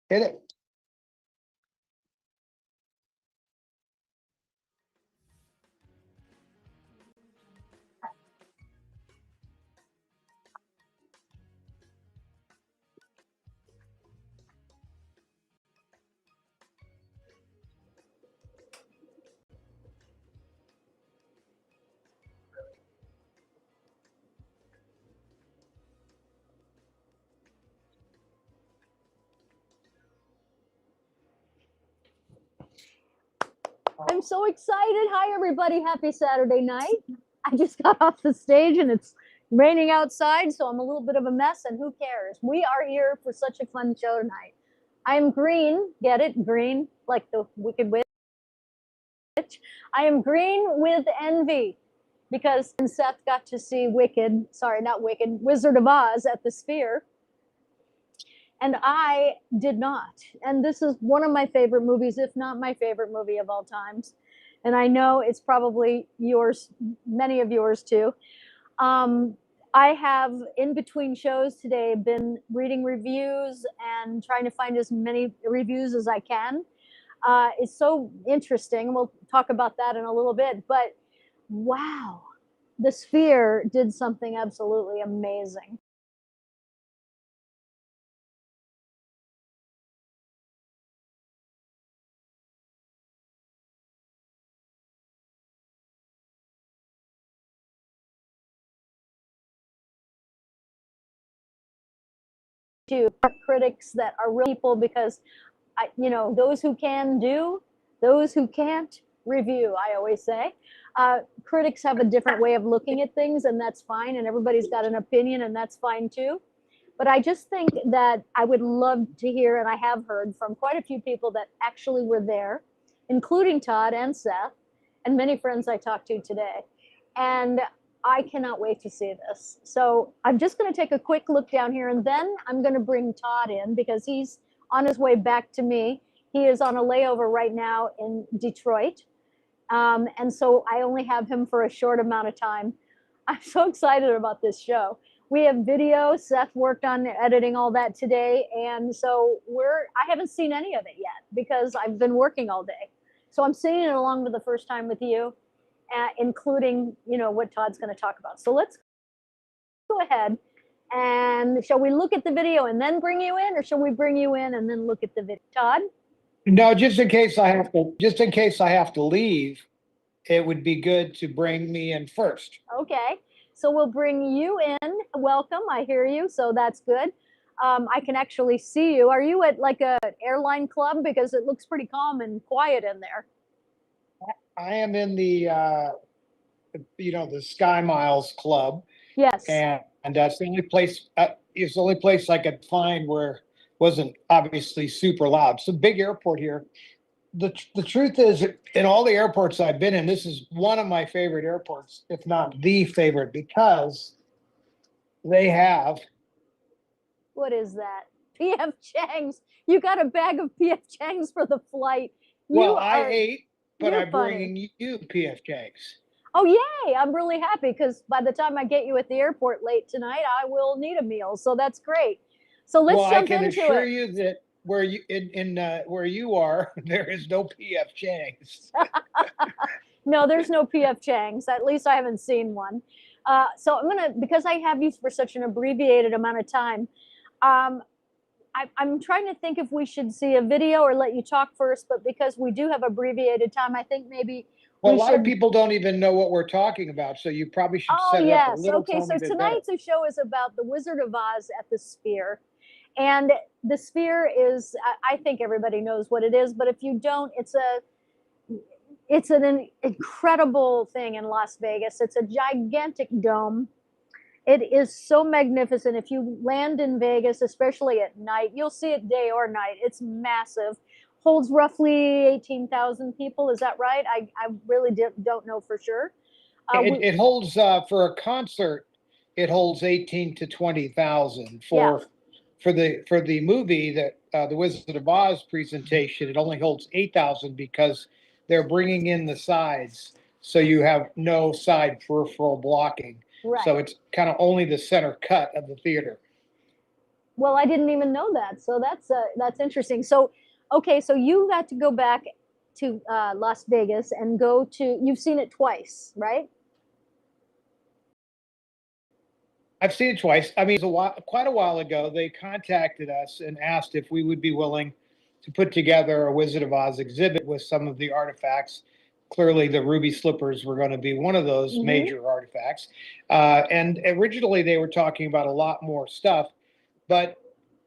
Hit it. I'm so excited. Hi, everybody. Happy Saturday night. I just got off the stage and it's raining outside, so I'm a little bit of a mess, and who cares? We are here for such a fun show tonight. I'm green. Get it? Green, like the Wicked Witch. I am green with envy because Seth got to see Wizard of Oz at the Sphere. And I did not. And this is one of my favorite movies, if not my favorite movie of all times. And I know it's probably yours, many of yours too. I have, in between shows today, been reading reviews and trying to find as many reviews as I can. It's so interesting. We'll talk about that in a little bit. But wow, the Sphere did something absolutely amazing. To critics that are real people, because those who can do, those who can't review, I always say. Critics have a different way of looking at things, and that's fine, and everybody's got an opinion, and that's fine too. But I just think that I would love to hear, and I have heard from quite a few people that actually were there, including Todd and Seth, and many friends I talked to today. And I cannot wait to see this. So I'm just going to take a quick look down here, and then I'm going to bring Todd in because he's on his way back to me. He is on a layover right now in Detroit. And so I only have him for a short amount of time. I'm so excited about this show. We have video. Seth worked on editing all that today. And so I haven't seen any of it yet because I've been working all day. So I'm seeing it along for the first time with you, including, what Todd's going to talk about. So let's go ahead. And shall we look at the video and then bring you in, or shall we bring you in and then look at the video? Todd? No, just in case I have to leave, it would be good to bring me in first. Okay. So we'll bring you in. Welcome. I hear you. So that's good. I can actually see you. Are you at like a airline club? Because it looks pretty calm and quiet in there. I am in the Sky Miles Club. Yes. And that's the only place. It's the only place I could find where wasn't obviously super loud. It's a big airport here. The truth is, in all the airports I've been in, this is one of my favorite airports, if not the favorite, because they have. What is that? P.F. Chang's. You got a bag of P.F. Chang's for the flight. I ate, but I'm bringing you P.F. Chang's. Oh, yay. I'm really happy because by the time I get you at the airport late tonight, I will need a meal. So that's great. So let's jump into it. I can assure you that where you are, there is no P.F. Chang's. No, there's no P.F. Chang's. At least I haven't seen one. So because I have you for such an abbreviated amount of time, I'm trying to think if we should see a video or let you talk first, but because we do have abbreviated time, I think maybe Well, a we lot of should. people don't even know what we're talking about, so you probably should Oh, set it up a yes. little Okay, tiny so bit better. tonight's show is about the Wizard of Oz at the Sphere. And the Sphere is, I think everybody knows what it is, but if you don't, it's an incredible thing in Las Vegas. It's a gigantic dome. It is so magnificent. If you land in Vegas, especially at night, you'll see it day or night. It's massive. Holds roughly 18,000 people. Is that right? I really don't know for sure. It holds for a concert, it holds 18 to 20,000. Yeah. For the movie that the Wizard of Oz presentation, it only holds 8,000 because they're bringing in the sides, so you have no side peripheral blocking. Right. So it's kind of only the center cut of the theater. Well, I didn't even know that. So that's interesting. So, okay, so you got to go back to Las Vegas and go to. You've seen it twice, right? I've seen it twice. I mean, it was quite a while ago. They contacted us and asked if we would be willing to put together a Wizard of Oz exhibit with some of the artifacts. Clearly, the ruby slippers were going to be one of those major artifacts. And originally, they were talking about a lot more stuff, but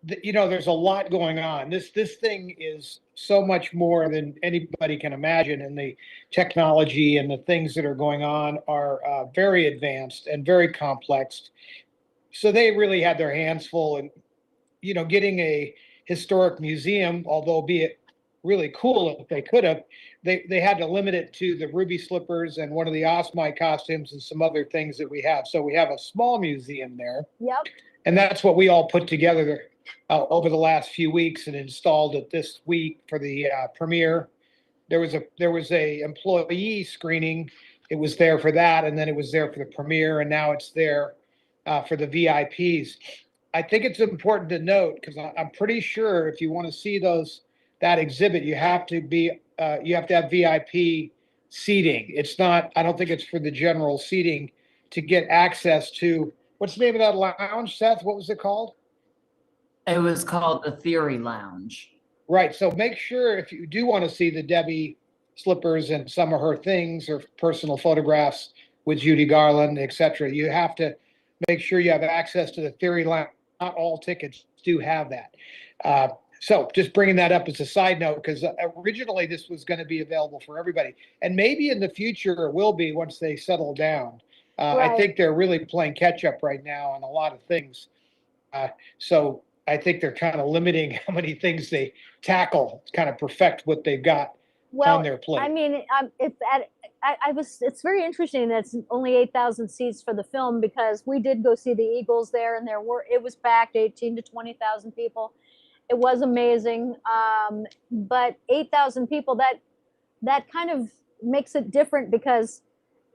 there's a lot going on. This thing is so much more than anybody can imagine, and the technology and the things that are going on are very advanced and very complex. So they really had their hands full, and getting a historic museum, although be it really cool if they could have, they had to limit it to the ruby slippers and one of the Osmite costumes and some other things that we have. So we have a small museum there. Yep. And that's what we all put together over the last few weeks and installed it this week for the premiere. There was a employee screening. It was there for that, and then it was there for the premiere, and now it's there for the VIPs. I think it's important to note, because I'm pretty sure if you want to see that exhibit, you have to have VIP seating. It's not. I don't think it's for the general seating to get access to. What's the name of that lounge, Seth? What was it called? It was called the Theory Lounge. Right. So make sure if you do want to see the Debbie slippers and some of her things or personal photographs with Judy Garland, etc., you have to make sure you have access to the Theory Lounge. Not all tickets do have that. So just bringing that up as a side note, because originally this was going to be available for everybody. And maybe in the future it will be once they settle down. Right. I think they're really playing catch up right now on a lot of things. So I think they're kind of limiting how many things they tackle, kind of perfect what they've got on their plate. I mean, it's very interesting that it's only 8,000 seats for the film, because we did go see the Eagles there, and it was packed, 18 to 20,000 people. It was amazing. But 8,000 people, that kind of makes it different, because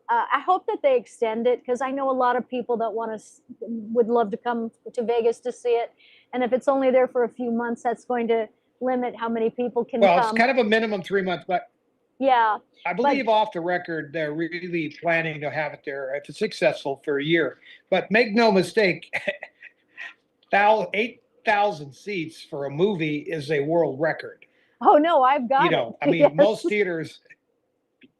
I hope that they extend it, because I know a lot of people that would love to come to Vegas to see it. And if it's only there for a few months, that's going to limit how many people can come. Well, it's kind of a minimum 3 months, but yeah, I believe off the record, they're really planning to have it there, if it's successful, for a year. But make no mistake, 8,000 seats for a movie is a world record. Oh no, I've got it. I mean, Yes. most theaters,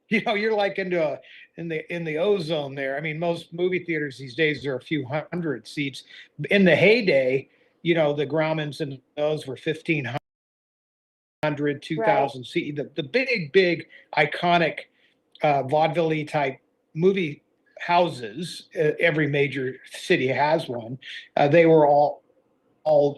you're like in the ozone there. I mean, most movie theaters these days are a few hundred seats. In the heyday, the Grauman's and those were 1,500, 2,000 seats. The big iconic vaudeville type movie houses, every major city has one. They were all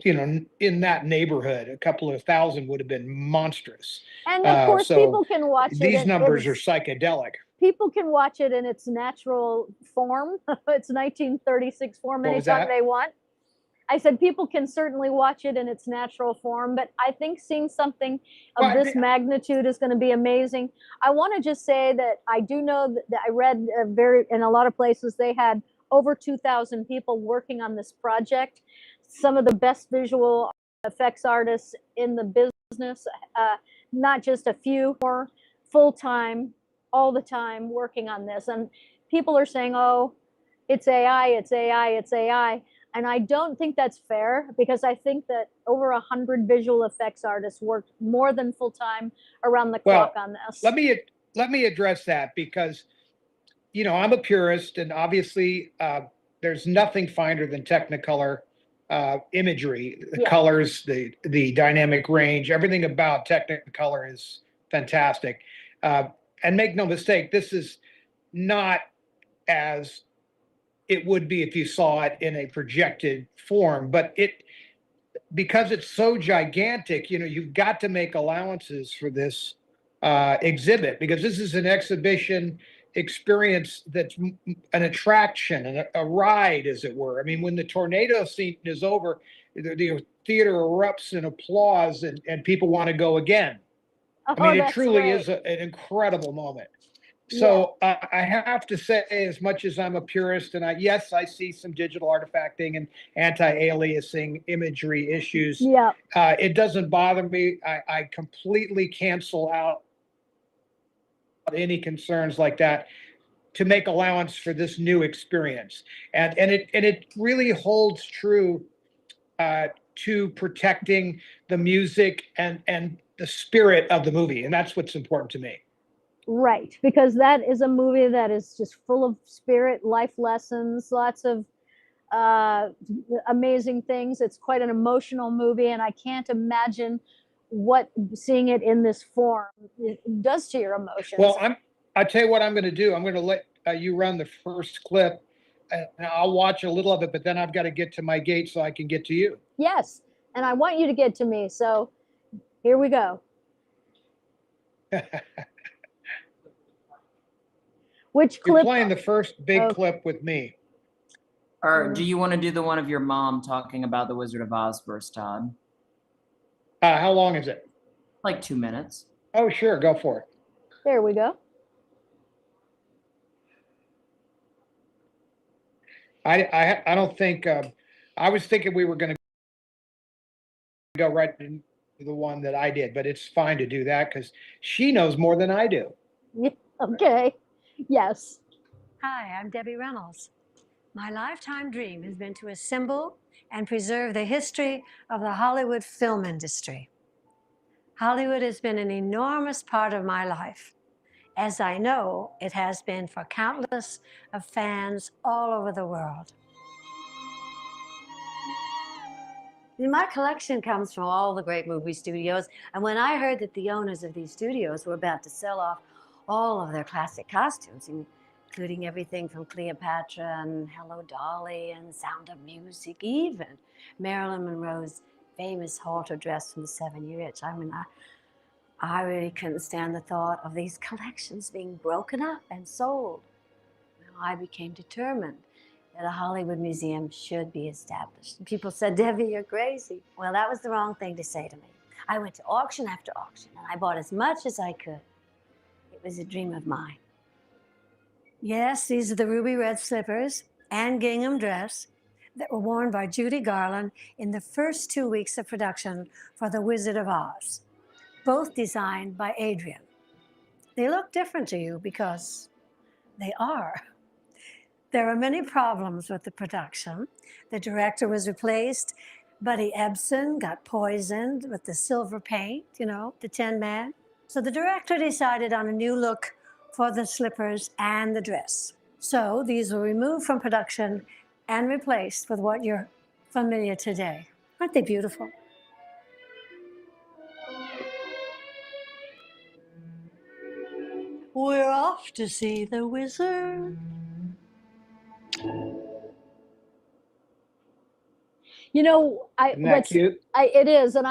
in that neighborhood. A couple of thousand would have been monstrous. And of course, so people can watch it. These numbers are psychedelic. People can watch it in its natural form, its 1936 form, anytime they want. I said people can certainly watch it in its natural form, but I think seeing something of this magnitude is going to be amazing. I want to just say that I do know that I read in a lot of places they had over 2,000 people working on this project. Some of the best visual effects artists in the business, not just a few, more full-time, all the time working on this. And people are saying, oh, it's AI, it's AI, it's AI. And I don't think that's fair, because I think that over 100 visual effects artists worked more than full-time around the clock on this. Let me let me address that because, I'm a purist and obviously there's nothing finer than Technicolor imagery, the Yeah. colors, the dynamic range, everything about Technicolor is fantastic. Uh, and make no mistake, this is not as it would be if you saw it in a projected form, but because it's so gigantic, you've got to make allowances for this exhibit because this is an exhibition experience that's an attraction and a ride, as it were. I mean, when the tornado scene is over, the theater erupts in applause and people want to go again. I Oh, mean, it that's truly great. is an incredible moment. So I have to say, as much as I'm a purist, and yes, I see some digital artifacting and anti-aliasing imagery issues. Yeah. It doesn't bother me. I completely cancel out any concerns like that to make allowance for this new experience, and it really holds true to protecting the music and the spirit of the movie, and that's what's important to me. Right, because that is a movie that is just full of spirit, life lessons, lots of amazing things. It's quite an emotional movie, and I can't imagine what seeing it in this form does to your emotions. Well, I'll tell you what I'm going to do. I'm going to let you run the first clip, and I'll watch a little of it, but then I've got to get to my gate so I can get to you. Yes, and I want you to get to me. So here we go. Which You're clip? playing the first big Okay. clip with me. Or do you want to do the one of your mom talking about the Wizard of Oz first, Todd? How long is it? Like 2 minutes. Oh, sure. Go for it. There we go. I don't think, I was thinking we were going to go right into the one that I did, but it's fine to do that because she knows more than I do. Yeah, okay. Yes. Hi, I'm Debbie Reynolds. My lifetime dream has been to assemble and preserve the history of the Hollywood film industry. Hollywood has been an enormous part of my life, as I know it has been for countless of fans all over the world. My collection comes from all the great movie studios, and when I heard that the owners of these studios were about to sell off all of their classic costumes, including everything from Cleopatra and Hello Dolly and Sound of Music, even Marilyn Monroe's famous halter dress from the 7 Year Itch. I really couldn't stand the thought of these collections being broken up and sold. I became determined that a Hollywood museum should be established. And people said, Debbie, you're crazy. Well, that was the wrong thing to say to me. I went to auction after auction, and I bought as much as I could. It was a dream of mine. Yes, these are the ruby red slippers and gingham dress that were worn by Judy Garland in the first 2 weeks of production for The Wizard of Oz, both designed by Adrian. They look different to you because they are. There are many problems with the production. The director was replaced. Buddy Ebsen got poisoned with the silver paint, the Tin Man. So the director decided on a new look for the slippers and the dress. So these were removed from production and replaced with what you're familiar today. Aren't they beautiful? We're off to see the wizard. Isn't that cute? It is, and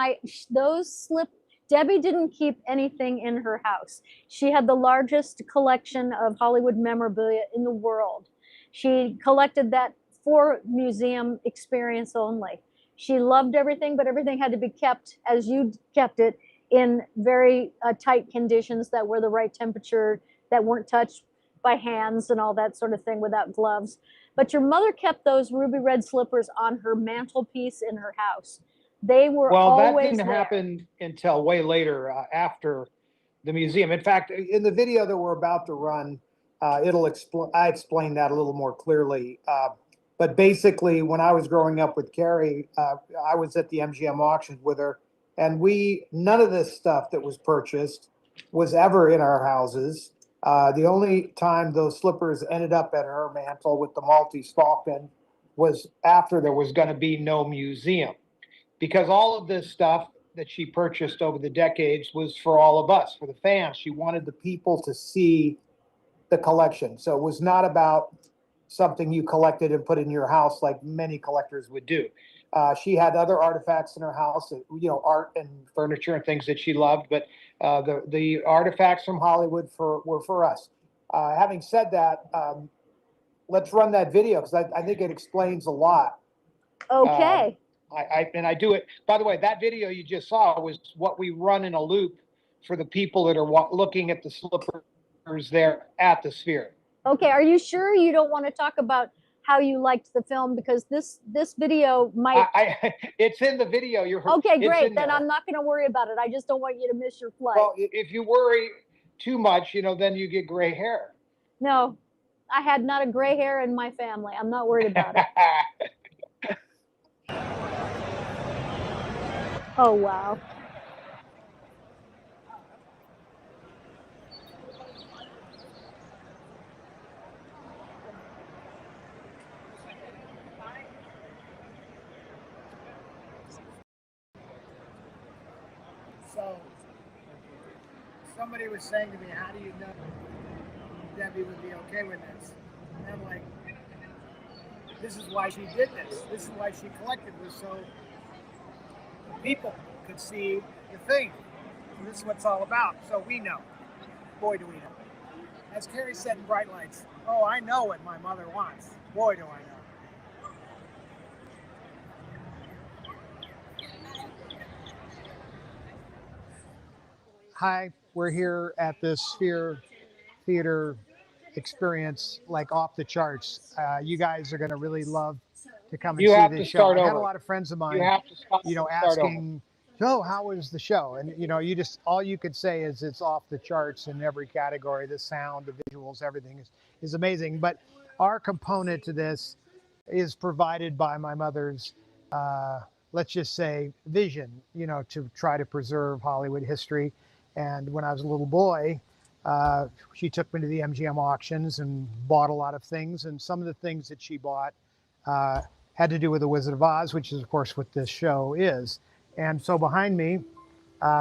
Debbie didn't keep anything in her house. She had the largest collection of Hollywood memorabilia in the world. She collected that for museum experience only. She loved everything, but everything had to be kept as you kept it in very tight conditions that were the right temperature, that weren't touched by hands and all that sort of thing without gloves. But your mother kept those ruby red slippers on her mantelpiece in her house. They were always that didn't there. happen until way later after the museum. In fact, in the video that we're about to run, I explain that a little more clearly. But basically, when I was growing up with Carrie, I was at the MGM auctions with her, and none of this stuff that was purchased was ever in our houses. The only time those slippers ended up at her mantle with the Maltese Falcon was after there was going to be no museum. Because all of this stuff that she purchased over the decades was for all of us, for the fans. She wanted the people to see the collection. So it was not about something you collected and put in your house like many collectors would do. She had other artifacts in her house, art and furniture and things that she loved, but the artifacts from Hollywood were for us. Having said that, let's run that video because I think it explains a lot. Okay. I do it. By the way, that video you just saw was what we run in a loop for the people that are looking at the slippers there at the Sphere. Okay. Are you sure you don't want to talk about how you liked the film? Because this video might. It's in the video. Okay, great. Then I'm not going to worry about it. I just don't want you to miss your flight. Well, if you worry too much, then you get gray hair. No, I had not a gray hair in my family. I'm not worried about it. Oh, wow. So, somebody was saying to me, how do you know Debbie would be okay with this? And I'm like, this is why she did this. This is why she collected this, so people could see the thing. So this is what it's all about. So we know. Boy, do we know. As Carrie said in Bright Lights, oh, I know what my mother wants. Boy, do I know. Hi, we're here at this Sphere Theater experience, like off the charts. You guys are going to really love to come and see this show. I had a lot of friends of mine, asking, "So, how was the show?" And you just all you could say is it's off the charts in every category. The sound, the visuals, everything is amazing. But our component to this is provided by my mother's, let's just say, vision. To try to preserve Hollywood history. And when I was a little boy, she took me to the MGM auctions and bought a lot of things. And some of the things that she bought had to do with The Wizard of Oz, which is, of course, what this show is. And so behind me,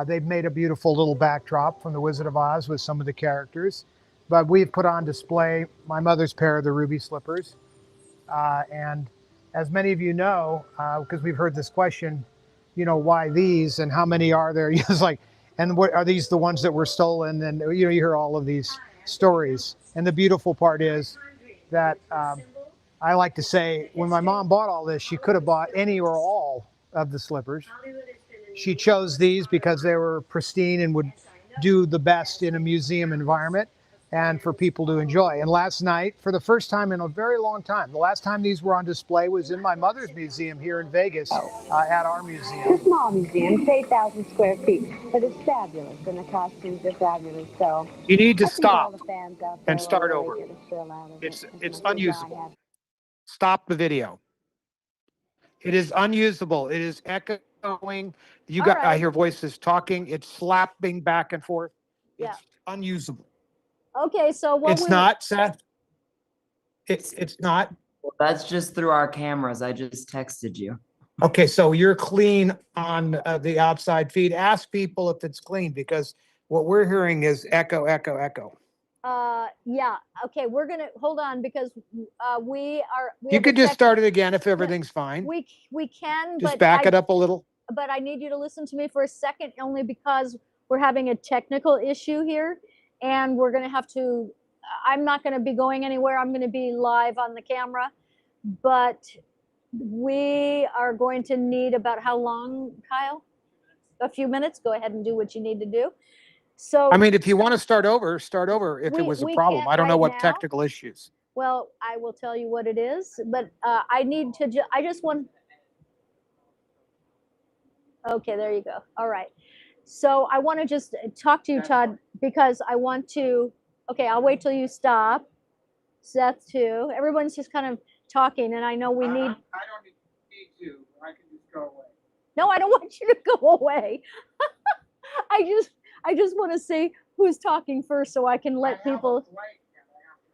they've made a beautiful little backdrop from The Wizard of Oz with some of the characters. But we've put on display my mother's pair of the ruby slippers. And as many of you know, because we've heard this question, why these and how many are there? It's like, and what are these the ones that were stolen? And you hear all of these stories. And the beautiful part is that I like to say, when my mom bought all this, she could have bought any or all of the slippers. She chose these because they were pristine and would do the best in a museum environment and for people to enjoy. And last night, for the first time in a very long time, the last time these were on display was in my mother's museum here in Vegas, at our museum. It's a small museum, it's 8,000 square feet, but it's fabulous, and the costumes are fabulous. So you need to I think all stop the fans out there and start will over. really get a thrill out of It's it, as it's much as I unusable. have. Stop the video. It is unusable. It is echoing. I hear voices talking. It's slapping back and forth. Yeah. It's unusable. Okay, so It's not, Seth. It's not. Well, that's just through our cameras. I just texted you. Okay, so you're clean on the outside feed. Ask people if it's clean, because what we're hearing is echo, echo, echo. Yeah. Okay, we're gonna hold on because we You have could a just start it again if everything's fine. we can, Just but back it up a little. But I need you to listen to me for a second, only because we're having a technical issue here, and we're gonna have to. I'm not gonna be going anywhere. I'm gonna be live on the camera, but we are going to need about how long, Kyle? A few minutes. Go ahead and do what you need to do. So I mean, if you want to start over if it was a we problem. can't I don't know right what now. technical issues. Well, I will tell you what it is, but I need to. I just want. Okay, there you go. All right. So I want to just talk to you, Todd, because I want to. Okay, I'll wait till you stop. Seth too. Everyone's just kind of talking, and I know we need. I don't need to. I can just go away. No, I don't want you to go away. I just want to say who's talking first so I can let people.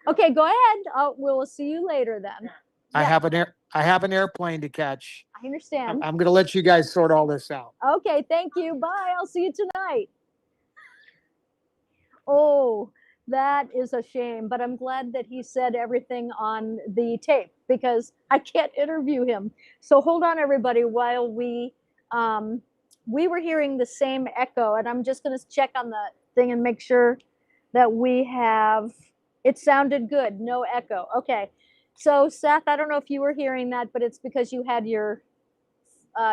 Okay, go ahead. We'll see you later then. I Yeah. have an airplane to catch. I understand. I'm going to let you guys sort all this out. Okay, thank you. Bye. I'll see you tonight. Oh, that is a shame, but I'm glad that he said everything on the tape because I can't interview him. So hold on, everybody, while we were hearing the same echo, and I'm just going to check on the thing and make sure that we have. It sounded good, no echo. Okay, so Seth, I don't know if you were hearing that, but it's because you had your,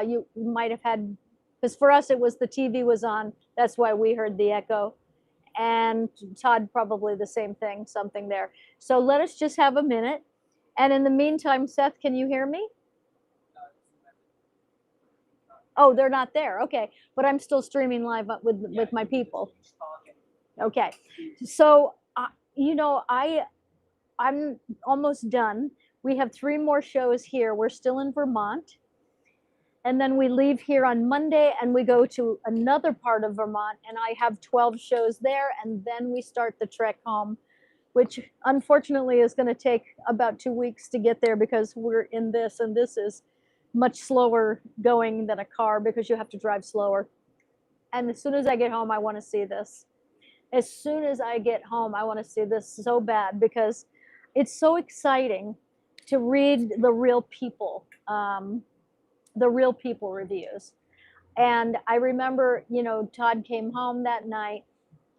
you might have had, because for us it was the TV was on. That's why we heard the echo. And Todd probably the same thing, something there. So let us just have a minute. And in the meantime, Seth, can you hear me? Oh, they're not there. Okay, but I'm still streaming live with my people. Okay, so you know, I'm almost done. We have 3 more shows here. We're still in Vermont. And then we leave here on Monday and we go to another part of Vermont, and I have 12 shows there, and then we start the trek home, which unfortunately is going to take about 2 weeks to get there because we're in this, and this is much slower going than a car because you have to drive slower. And as soon as I get home, I want to see this. As soon as I get home, I want to see this so bad because it's so exciting to read the real people reviews. And I remember, you know, Todd came home that night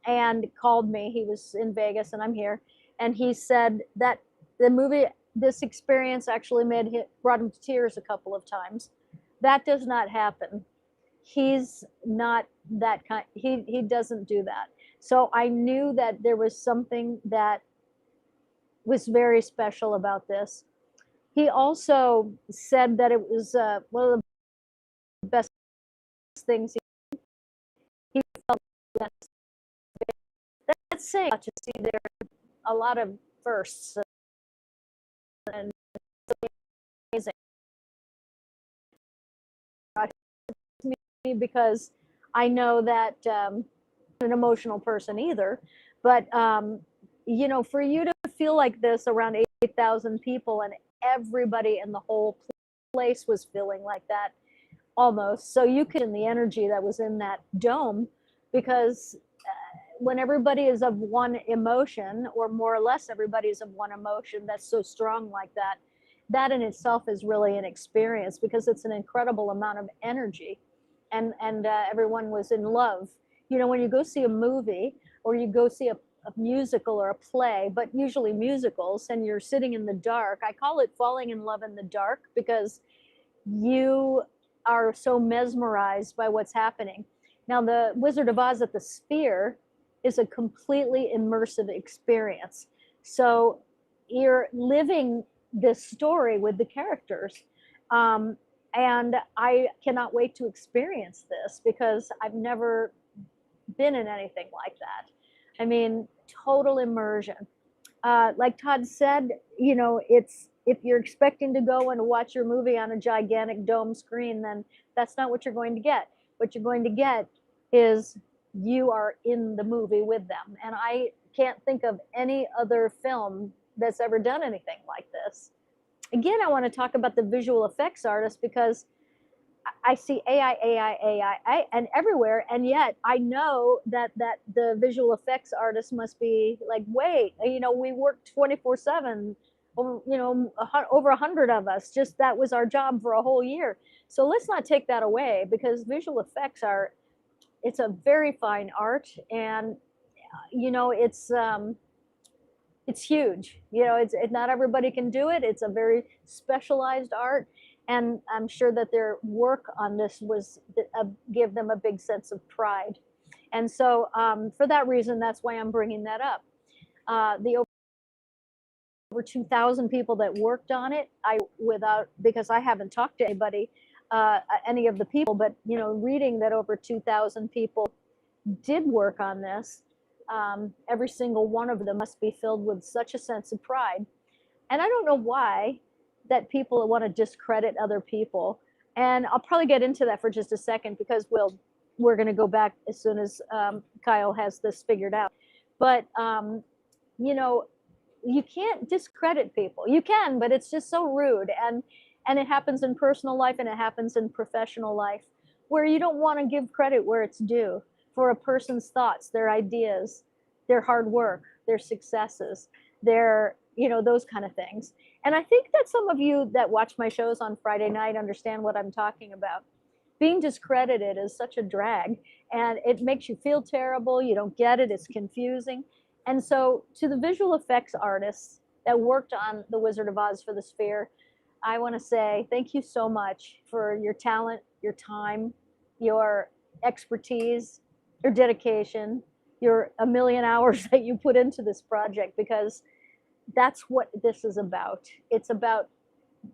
and called me. He was in Vegas and I'm here. And he said that the movie, this experience actually brought him to tears a couple of times. That does not happen. He's not that kind. He doesn't do that. So I knew that there was something that was very special about this. He also said that it was one of the best things he felt. That's saying to see there a lot of firsts and amazing because I know that I'm an emotional person either, but you know, for you to feel like this around 8,000 people and everybody in the whole place was feeling like that almost, so you could in the energy that was in that dome, because when everybody is of one emotion, or more or less everybody is of one emotion that's so strong like that, that in itself is really an experience because it's an incredible amount of energy, and everyone was in love. You know, when you go see a movie or you go see a musical or a play, but usually musicals, and you're sitting in the dark, I call it falling in love in the dark because you are so mesmerized by what's happening. Now, the Wizard of Oz at the Sphere is a completely immersive experience. So you're living this story with the characters. And I cannot wait to experience this because I've never been in anything like that. I mean, total immersion. Like Todd said, you know, it's, if you're expecting to go and watch your movie on a gigantic dome screen, then that's not what you're going to get. What you're going to get is you are in the movie with them. And I can't think of any other film that's ever done anything like this. Again, I want to talk about the visual effects artists because I see AI, and everywhere, and yet I know that the visual effects artists must be like, wait, you know, we work 24/7, you know, over 100 of us, just that was our job for a whole year. So let's not take that away because visual effects are, it's a very fine art, and you know, it's huge. You know, it's not everybody can do it. It's a very specialized art. And I'm sure that their work on this was give them a big sense of pride. And so for that reason, that's why I'm bringing that up. The over 2,000 people that worked on it, because I haven't talked to anybody, any of the people, but you know, reading that over 2,000 people did work on this, every single one of them must be filled with such a sense of pride. And I don't know why that people want to discredit other people. And I'll probably get into that for just a second because we'll we're going to go back as soon as Kyle has this figured out. But, you know, you can't discredit people. You can, but it's just so rude. And it happens in personal life and it happens in professional life, where you don't want to give credit where it's due for a person's thoughts, their ideas, their hard work, their successes, their, you know, those kind of things. And I think that some of you that watch my shows on Friday night understand what I'm talking about. Being discredited is such a drag, and it makes you feel terrible. You don't get it. It's confusing. And so, to the visual effects artists that worked on The Wizard of Oz for the Sphere, I want to say thank you so much for your talent, your time, your expertise, your dedication, your a million hours that you put into this project, because that's what this is about. It's about,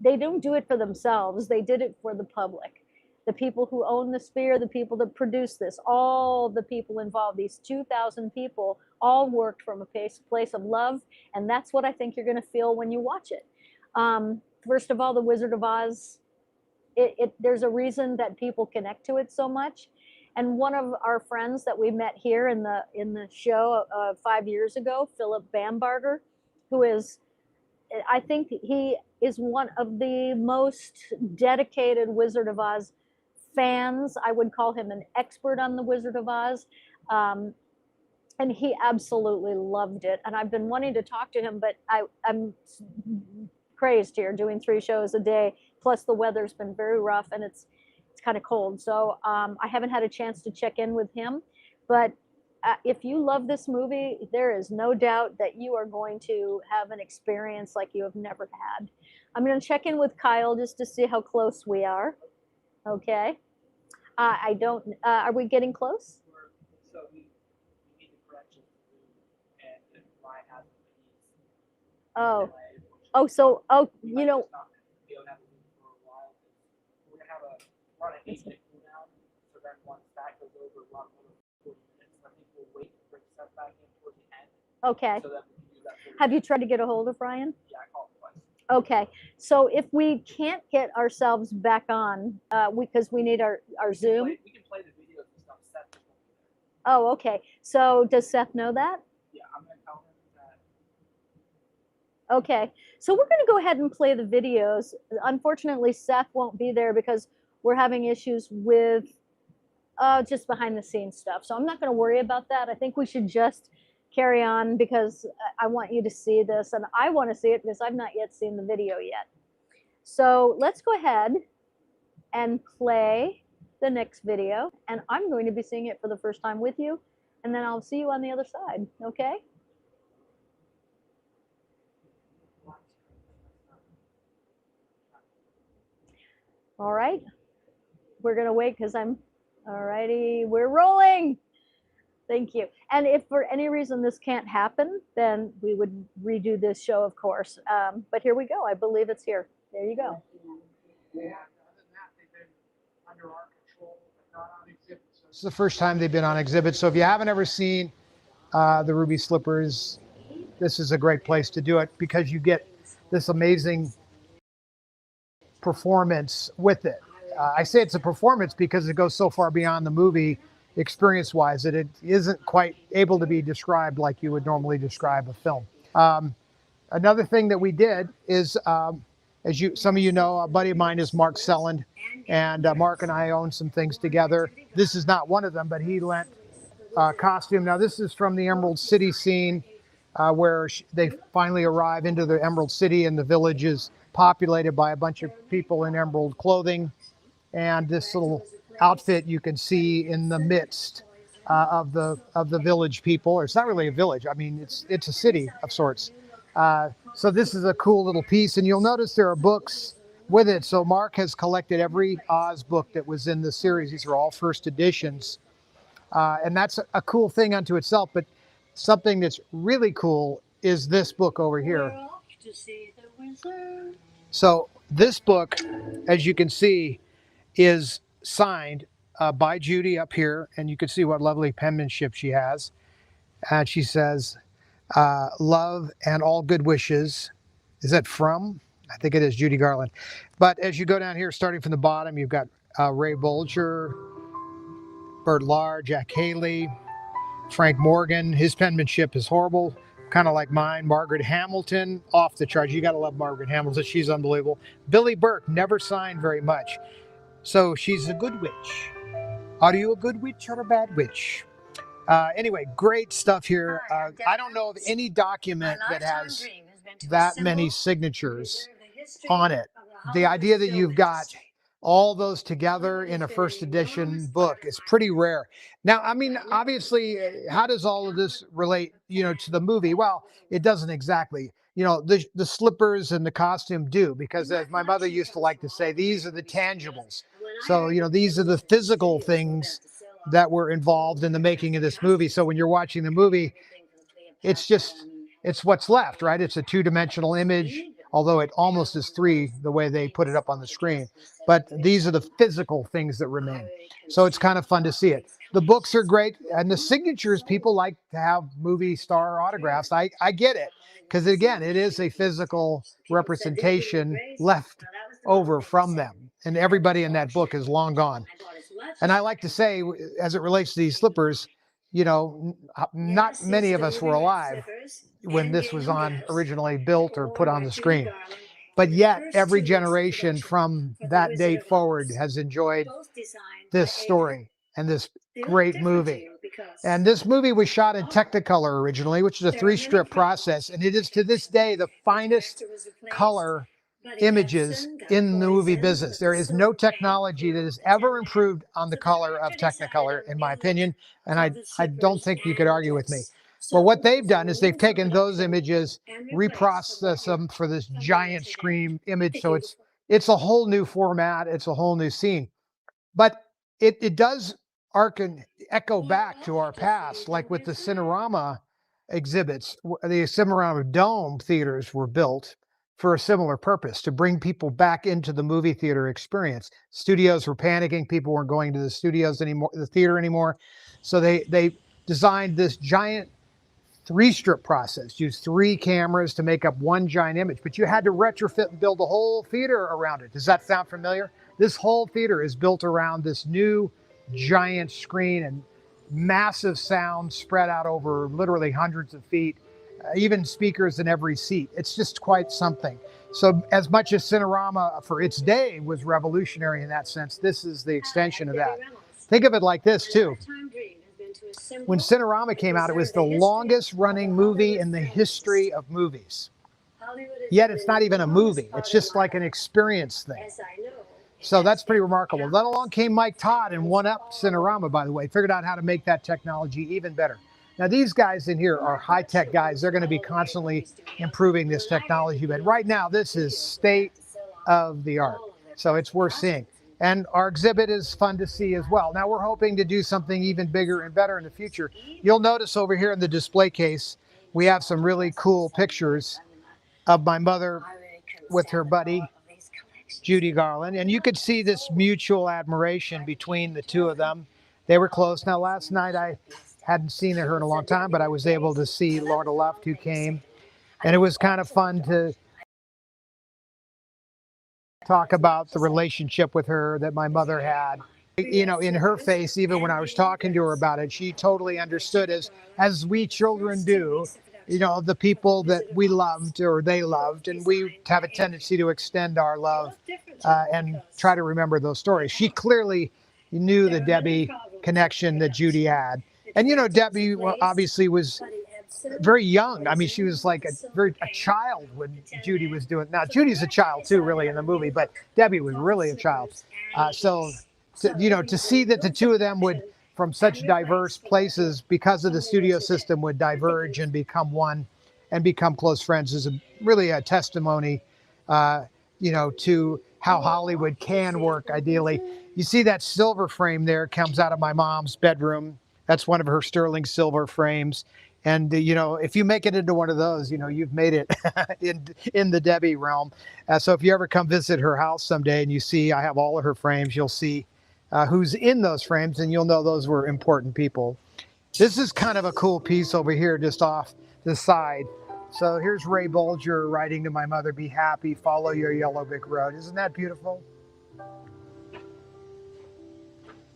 they don't do it for themselves, they did it for the public. The people who own the Sphere, the people that produce this, all the people involved, these 2,000 people, all worked from a place of love. And that's what I think you're going to feel when you watch it. First of all, The Wizard of Oz, there's a reason that people connect to it so much. And one of our friends that we met here in the show 5 years ago, Philip Bambarger, who is, I think he is one of the most dedicated Wizard of Oz fans. I would call him an expert on The Wizard of Oz. And he absolutely loved it. And I've been wanting to talk to him, but I'm crazed here doing 3 shows a day. Plus the weather's been very rough and it's kind of cold. So I haven't had a chance to check in with him. But if you love this movie, there is no doubt that you are going to have an experience like you have never had. I'm going to check in with Kyle just to see how close we are. Okay. I don't, are we getting close? So we need the correction and why hasn't Oh, oh, you know, we don't have to do for a while. We're gonna have a run an 8-minute cooldown. So then once that goes over, run another 40 minutes. I think we'll wait to bring stuff back in towards the end. okay. So that we can do that. Have you tried to get a hold of Ryan? Yeah, I called twice. Okay, so if we can't get ourselves back on, because we need our Zoom. We can play the videos and stuff. Seth just won't be there. Oh, okay. So does Seth know that? Yeah, I'm gonna tell him that. Okay, so we're going to go ahead and play the videos. Unfortunately, Seth won't be there because we're having issues with just behind the scenes stuff. So I'm not going to worry about that. I think we should just carry on because I want you to see this and I want to see it because I've not yet seen the video yet. So let's go ahead and play the next video, and I'm going to be seeing it for the first time with you, and then I'll see you on the other side, okay? All right, we're gonna wait because all righty, we're rolling. Thank you. And if for any reason this can't happen, then we would redo this show, of course. But here we go. I believe it's here. There you go. Yeah, other than that, they've been under our control, but not on exhibit. So This is the first time they've been on exhibit. So if you haven't ever seen the Ruby Slippers, this is a great place to do it because you get this amazing performance with it. I say it's a performance because it goes so far beyond the movie experience-wise that it isn't quite able to be described like you would normally describe a film. Another thing that we did is, as some of you know, a buddy of mine is Mark Selland, and Mark and I own some things together. This is not one of them, but he lent costume. Now this is from the Emerald City scene where they finally arrive into the Emerald City, and the village is populated by a bunch of people in emerald clothing. And this little outfit you can see in the midst of the village people. Or it's not really a village. I mean, it's a city of sorts. So this is a cool little piece, and you'll notice there are books with it. So Mark has collected every Oz book that was in the series. These are all first editions, and that's a cool thing unto itself. But something that's really cool is this book over here. We're off to see the wizard. So this book, as you can see, is signed by Judy up here, and you can see what lovely penmanship she has. And she says, love and all good wishes. Is that from? I think it is Judy Garland. But as you go down here, starting from the bottom, you've got Ray Bolger, Burt Lahr, Jack Haley, Frank Morgan. His penmanship is horrible, kind of like mine. Margaret Hamilton, off the charts. You got to love Margaret Hamilton. She's unbelievable. Billy Burke never signed very much. So she's a good witch. Are you a good witch or a bad witch? Anyway, great stuff here. I don't know of any document that has that many signatures on it. The idea that you've got all those together in a first edition book is pretty rare. Now, I mean, obviously, how does all of this relate, to the movie? Well, it doesn't exactly. The slippers and the costume do, because as my mother used to like to say, these are the tangibles. So, these are the physical things that were involved in the making of this movie. So when you're watching the movie, it's what's left, right? It's a two-dimensional image, although it almost is three the way they put it up on the screen. But these are the physical things that remain. So it's kind of fun to see it. The books are great. And the signatures, people like to have movie star autographs. I get it. Because again, it is a physical representation left over from them. And everybody in that book is long gone. And I like to say, as it relates to these slippers, not many of us were alive when this was originally built or put on the screen. But yet every generation from that date forward has enjoyed this story and this great movie. And this movie was shot in Technicolor originally, which is a 3-strip process. And it is to this day the finest color images in the movie business. There is no technology that has ever improved on the color of Technicolor, in my opinion. And I don't think you could argue with me. Well, what they've done is they've taken those images, reprocessed them for this giant screen image. So it's a whole new format. It's a whole new scene. But it does echo back to our past, like with the Cinerama exhibits. The Cinerama Dome theaters were built for a similar purpose, to bring people back into the movie theater experience. Studios were panicking. People weren't going to the theater anymore. So they designed this giant 3-strip process, used 3 cameras to make up one giant image, but you had to retrofit and build a whole theater around it. Does that sound familiar? This whole theater is built around this new giant screen and massive sound spread out over literally hundreds of feet, even speakers in every seat. It's just quite something. So as much as Cinerama for its day was revolutionary in that sense, this is the extension of that. Think of it like this too. When Cinerama came out, it was the longest running movie in the history of movies. Yet it's not even a movie. It's just like an experience thing. So that's pretty remarkable. Then along came Mike Todd and one-up Cinerama, by the way, figured out how to make that technology even better. Now, these guys in here are high-tech guys. They're going to be constantly improving this technology. But right now, this is state of the art. So it's worth seeing. And our exhibit is fun to see as well. Now, we're hoping to do something even bigger and better in the future. You'll notice over here in the display case, we have some really cool pictures of my mother with her buddy, Judy Garland. And you could see this mutual admiration between the two of them. They were close. Now, last night, I hadn't seen her in a long time, but I was able to see Lorna Luft, who came. And it was kind of fun to talk about the relationship with her that my mother had. In her face, even when I was talking to her about it, she totally understood, as we children do, the people that we loved or they loved, and we have a tendency to extend our love and try to remember those stories. She clearly knew the Debbie connection that Judy had. And, Debbie obviously was very young. I mean, she was like a child when Judy was doing. Now, Judy's a child too, really, in the movie, but Debbie was really a child. So, to see that the two of them would, from such diverse places, because of the studio system, would diverge and become one and become close friends is really a testimony, to how Hollywood can work ideally. You see that silver frame there comes out of my mom's bedroom. That's one of her sterling silver frames. And, if you make it into one of those, you've made it in the Debbie realm. So if you ever come visit her house someday and you see I have all of her frames, you'll see who's in those frames, and you'll know those were important people. This is kind of a cool piece over here just off the side. So here's Ray Bolger writing to my mother, "Be happy, follow your yellow brick road." Isn't that beautiful?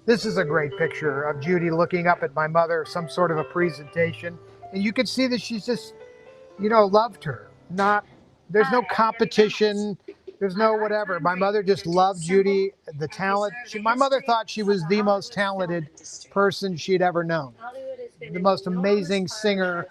This is a great picture of Judy looking up at my mother, some sort of a presentation. And you can see that she's just, loved her. There's no competition. There's no whatever. My mother just loved Judy, the talent. My mother thought she was the most talented person she'd ever known. The most amazing singer,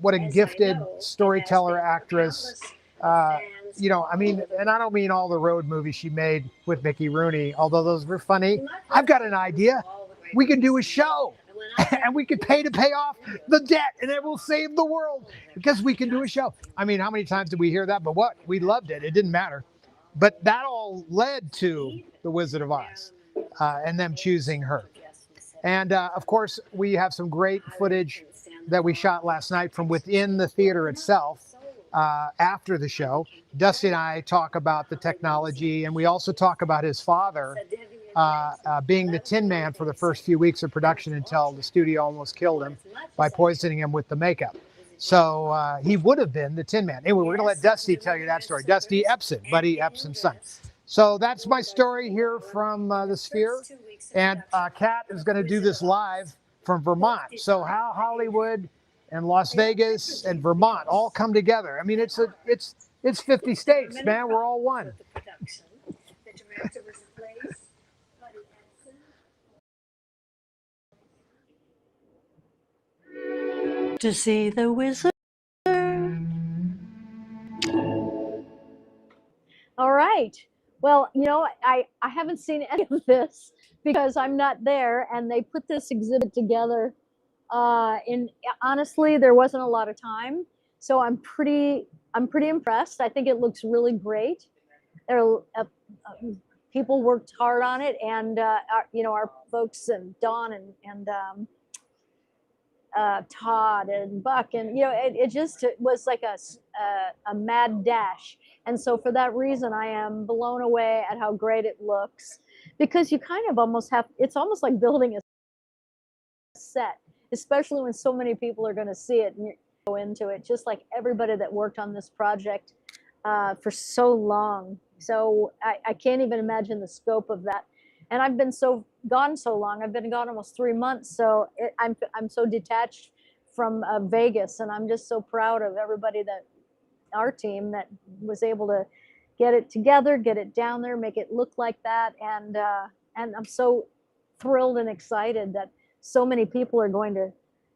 what a gifted storyteller, actress. And I don't mean all the road movies she made with Mickey Rooney, although those were funny. I've got an idea. We could do a show and we could pay off the debt and it will save the world because we can do a show. I mean, how many times did we hear that? But what? We loved it. It didn't matter. But that all led to The Wizard of Oz and them choosing her. And of course, we have some great footage that we shot last night from within the theater itself. After the show, Dusty and I talk about the technology, and we also talk about his father being the Tin Man for the first few weeks of production until the studio almost killed him by poisoning him with the makeup. So he would have been the Tin Man. Anyway, we're going to let Dusty tell you that story. Dusty Ebsen, Buddy Ebsen's son. So that's my story here from the Sphere. And Kat is going to do this live from Vermont. So how Hollywood and Las Vegas and Vermont all come together. I mean, it's 50 states, man. We're all one. To see the wizard. All right. Well, I haven't seen any of this because I'm not there, and they put this exhibit together. Honestly, there wasn't a lot of time, so I'm pretty impressed. I think it looks really great. People worked hard on it, and our folks and Dawn and Todd and Buck, and it was like a mad dash. And so for that reason, I am blown away at how great it looks, because you kind of almost it's almost like building a set, especially when so many people are going to see it and go into it, just like everybody that worked on this project for so long. So I can't even imagine the scope of that. And I've been gone so long. I've been gone almost 3 months. So I'm so detached from Vegas, and I'm just so proud of everybody our team that was able to get it together, get it down there, make it look like that. And I'm so thrilled and excited that so many people are going to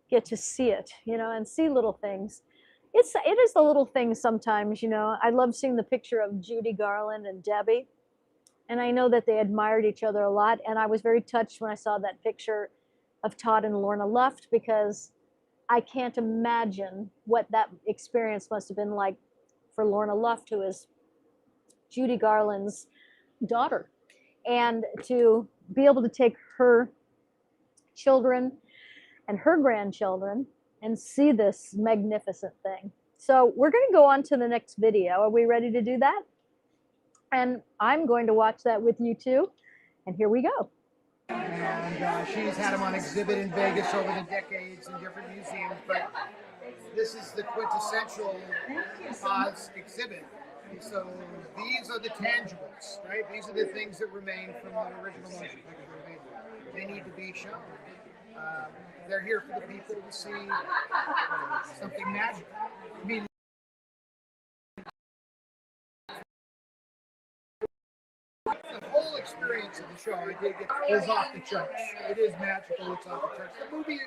get to see it, and see little things. It is the little things sometimes, I love seeing the picture of Judy Garland and Debbie. And I know that they admired each other a lot. And I was very touched when I saw that picture of Todd and Lorna Luft, because I can't imagine what that experience must have been like for Lorna Luft, who is Judy Garland's daughter. And to be able to take her children and her grandchildren and see this magnificent thing. So we're going to go on to the next video. Are we ready to do that? And I'm going to watch that with you too. And here we go. And she's had them on exhibit in Vegas over the decades in different museums, but this is the quintessential Oz exhibit. So these are the tangibles, right? These are the things that remain from the original motion picture. They need to be shown. They're here for the people to see something magical. I mean, the whole experience of the show, I did get, is off the charts. It is magical. It's off the charts. The movie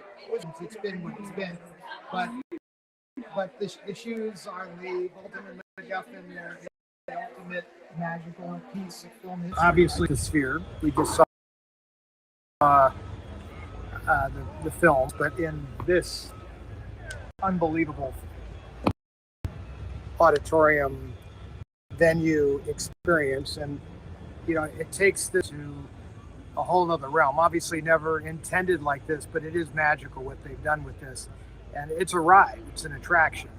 it's been what it's been, but the shoes are the ultimate MacGuffin. They're the ultimate magical piece of film history. Obviously, the Sphere. We just saw the films, but in this unbelievable auditorium venue experience, and it takes this to a whole nother realm. Obviously never intended like this, but it is magical what they've done with this. And it's a ride, it's an attraction.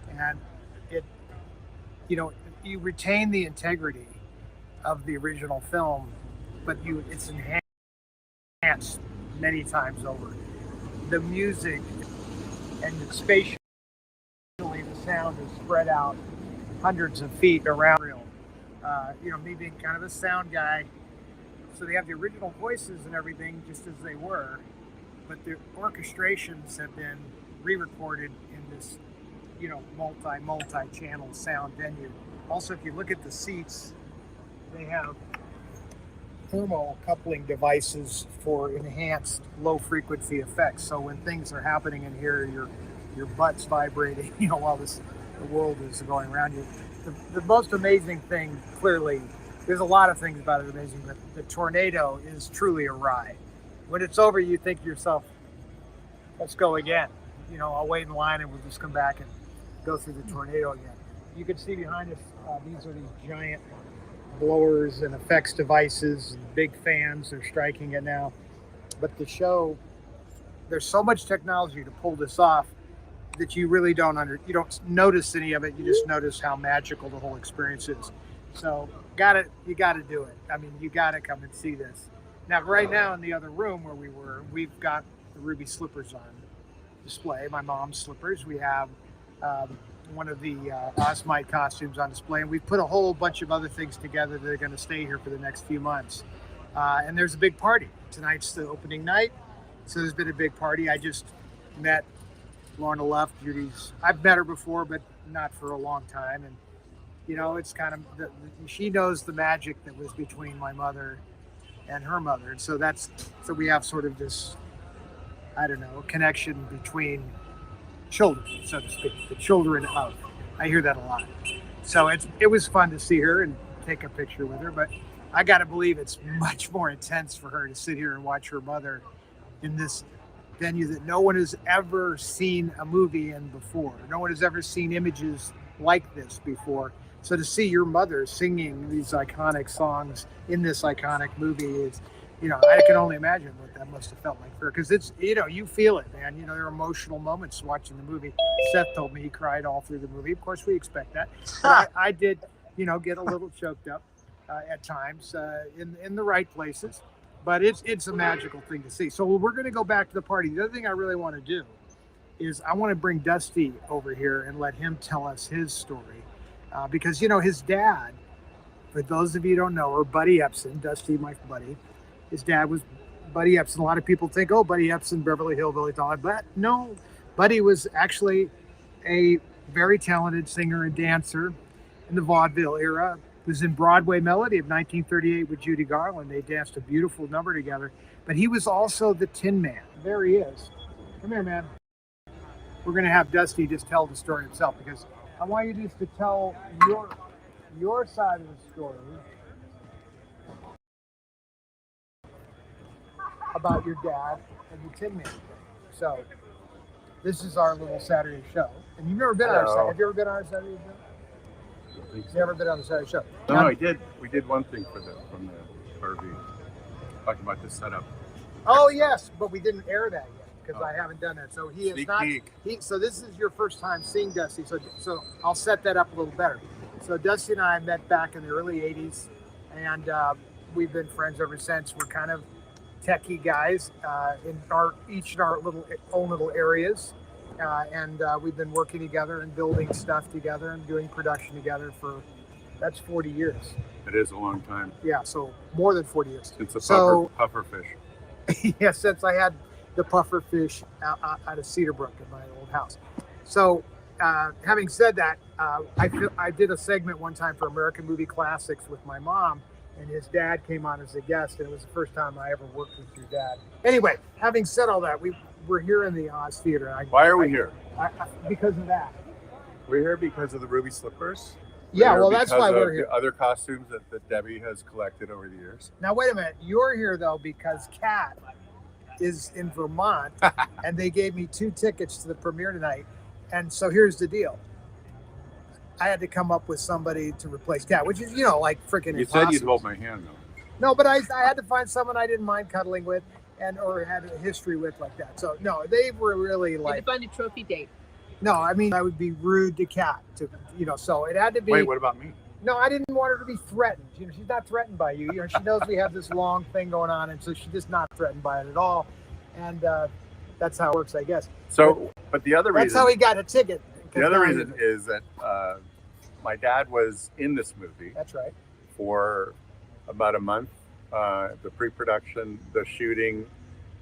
And you retain the integrity of the original film, but it's enhanced many times over. The music and spatially the sound is spread out hundreds of feet around. Me being kind of a sound guy, So they have the original voices and everything just as they were, but the orchestrations have been re-recorded in this, you know, multi-channel sound venue. Also, if you look at the seats, they have thermal coupling devices for enhanced low frequency effects. So when things are happening in here, your butt's vibrating, you know, while the world is going around you. The most amazing thing, clearly, there's a lot of things about it amazing, but the tornado is truly a ride. When it's over, you think to yourself, let's go again. You know, I'll wait in line and we'll just come back and go through the tornado again. You can see behind us, these are these giant blowers and effects devices, and big fans are striking it now. But the show, there's so much technology to pull this off that you really don't you don't notice any of it. You just notice how magical the whole experience is. So you gotta do it. I mean, you gotta come and see this. Now, right now in the other room where we were, we've got the ruby slippers on display, my mom's slippers. We have one of the Osmite costumes on display, and we've put a whole bunch of other things together that are going to stay here for the next few months. And there's a big party. Tonight's the opening night, so there's been a big party. I just met Lorna Luff, I've met her before, but not for a long time. And, you know, it's kind of, she knows the magic that was between my mother and her mother. And so so we have sort of this, I don't know, connection between children, so to speak, the children of. I hear that a lot. So it was fun to see her and take a picture with her, but I got to believe it's much more intense for her to sit here and watch her mother in this venue that no one has ever seen a movie in before. No one has ever seen images like this before. So to see your mother singing these iconic songs in this iconic movie is, you know, I can only imagine what that must have felt like for her. Because it's, you know, you feel it, man. You know, there are emotional moments watching the movie. Seth told me he cried all through the movie. Of course, we expect that. But I did, you know, get a little choked up at times in the right places. But it's a magical thing to see. So we're going to go back to the party. The other thing I really want to do is I want to bring Dusty over here and let him tell us his story. Because, you know, his dad, for those of you who don't know, or Buddy Ebsen, Dusty, my buddy, his dad was Buddy Ebsen. A lot of people think, oh, Buddy Ebsen, Beverly Hillbilly, Todd. But no, Buddy was actually a very talented singer and dancer in the vaudeville era. He was in Broadway Melody of 1938 with Judy Garland. They danced a beautiful number together. But he was also the Tin Man. There he is. Come here, man. We're going to have Dusty just tell the story himself, because I want you just to tell your side of the story about your dad and the Tin Man. So this is our little Saturday show. And you've never been on our Saturday. Have you ever been on our Saturday show? You've never been on the Saturday show. No, I did. We did one thing from the RV. Talking about the setup. Oh yes, but we didn't air that yet because I haven't done that. So he is Sneak not. peek. So this is your first time seeing Dusty. So I'll set that up a little better. So Dusty and I met back in the early '80s, and we've been friends ever since. We're kind of techie guys in our own little areas, and we've been working together and building stuff together and doing production together for that's 40 years. It is a long time. Yeah, so more than 40 years. Since the puffer fish. Yeah, since I had the puffer fish out of Cedarbrook in my old house. So having said that, I did a segment one time for American Movie Classics with my mom, and his dad came on as a guest, and it was the first time I ever worked with your dad. Anyway, having said all that, we're here in the Oz Theater. Why are we here? Because of that. We're here because of the ruby slippers. Yeah, well, that's why we're here. The other costumes that Debbie has collected over the years. Now, wait a minute. You're here, though, because Kat is in Vermont, and they gave me 2 tickets to the premiere tonight. And so here's the deal. I had to come up with somebody to replace Kat, which is, like freaking impossible. You said you'd hold my hand, though. No, but I had to find someone I didn't mind cuddling with or had a history with like that. So, no, they were really like... You had to find a trophy date. No, I mean, I would be rude to Kat, so it had to be... Wait, what about me? No, I didn't want her to be threatened. She's not threatened by you. She knows we have this long thing going on, and so she's just not threatened by it at all. And that's how it works, I guess. So, but the other reason... That's how he got a ticket. The other reason is that my dad was in this movie. That's right. For about a month the pre-production, the shooting,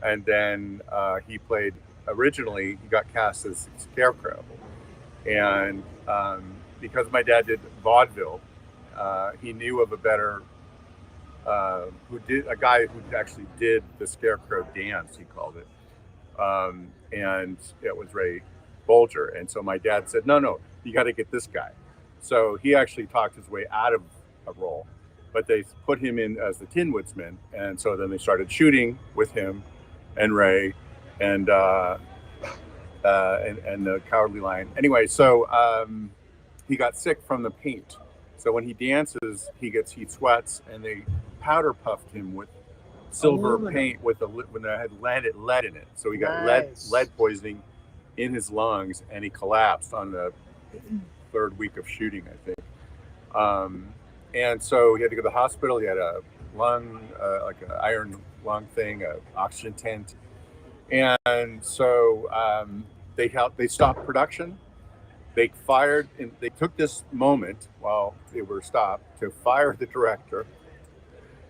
and then he played. Originally, he got cast as Scarecrow, and because my dad did vaudeville, he knew of a better a guy who actually did the Scarecrow dance. He called it, and it was Ray Bolger. And so my dad said, no, you got to get this guy. So he actually talked his way out of a role, but they put him in as the Tin Woodsman. And so then they started shooting with him and Ray and the Cowardly Lion. Anyway, so he got sick from the paint. So when he dances, he sweats, and they powder puffed him with silver paint when they had lead in it. So he got lead poisoning in his lungs, and he collapsed on the third week of shooting, I think. And so he had to go to the hospital. He had a lung, like an iron lung thing, an oxygen tent. And so they stopped production. They took this moment while they were stopped to fire the director,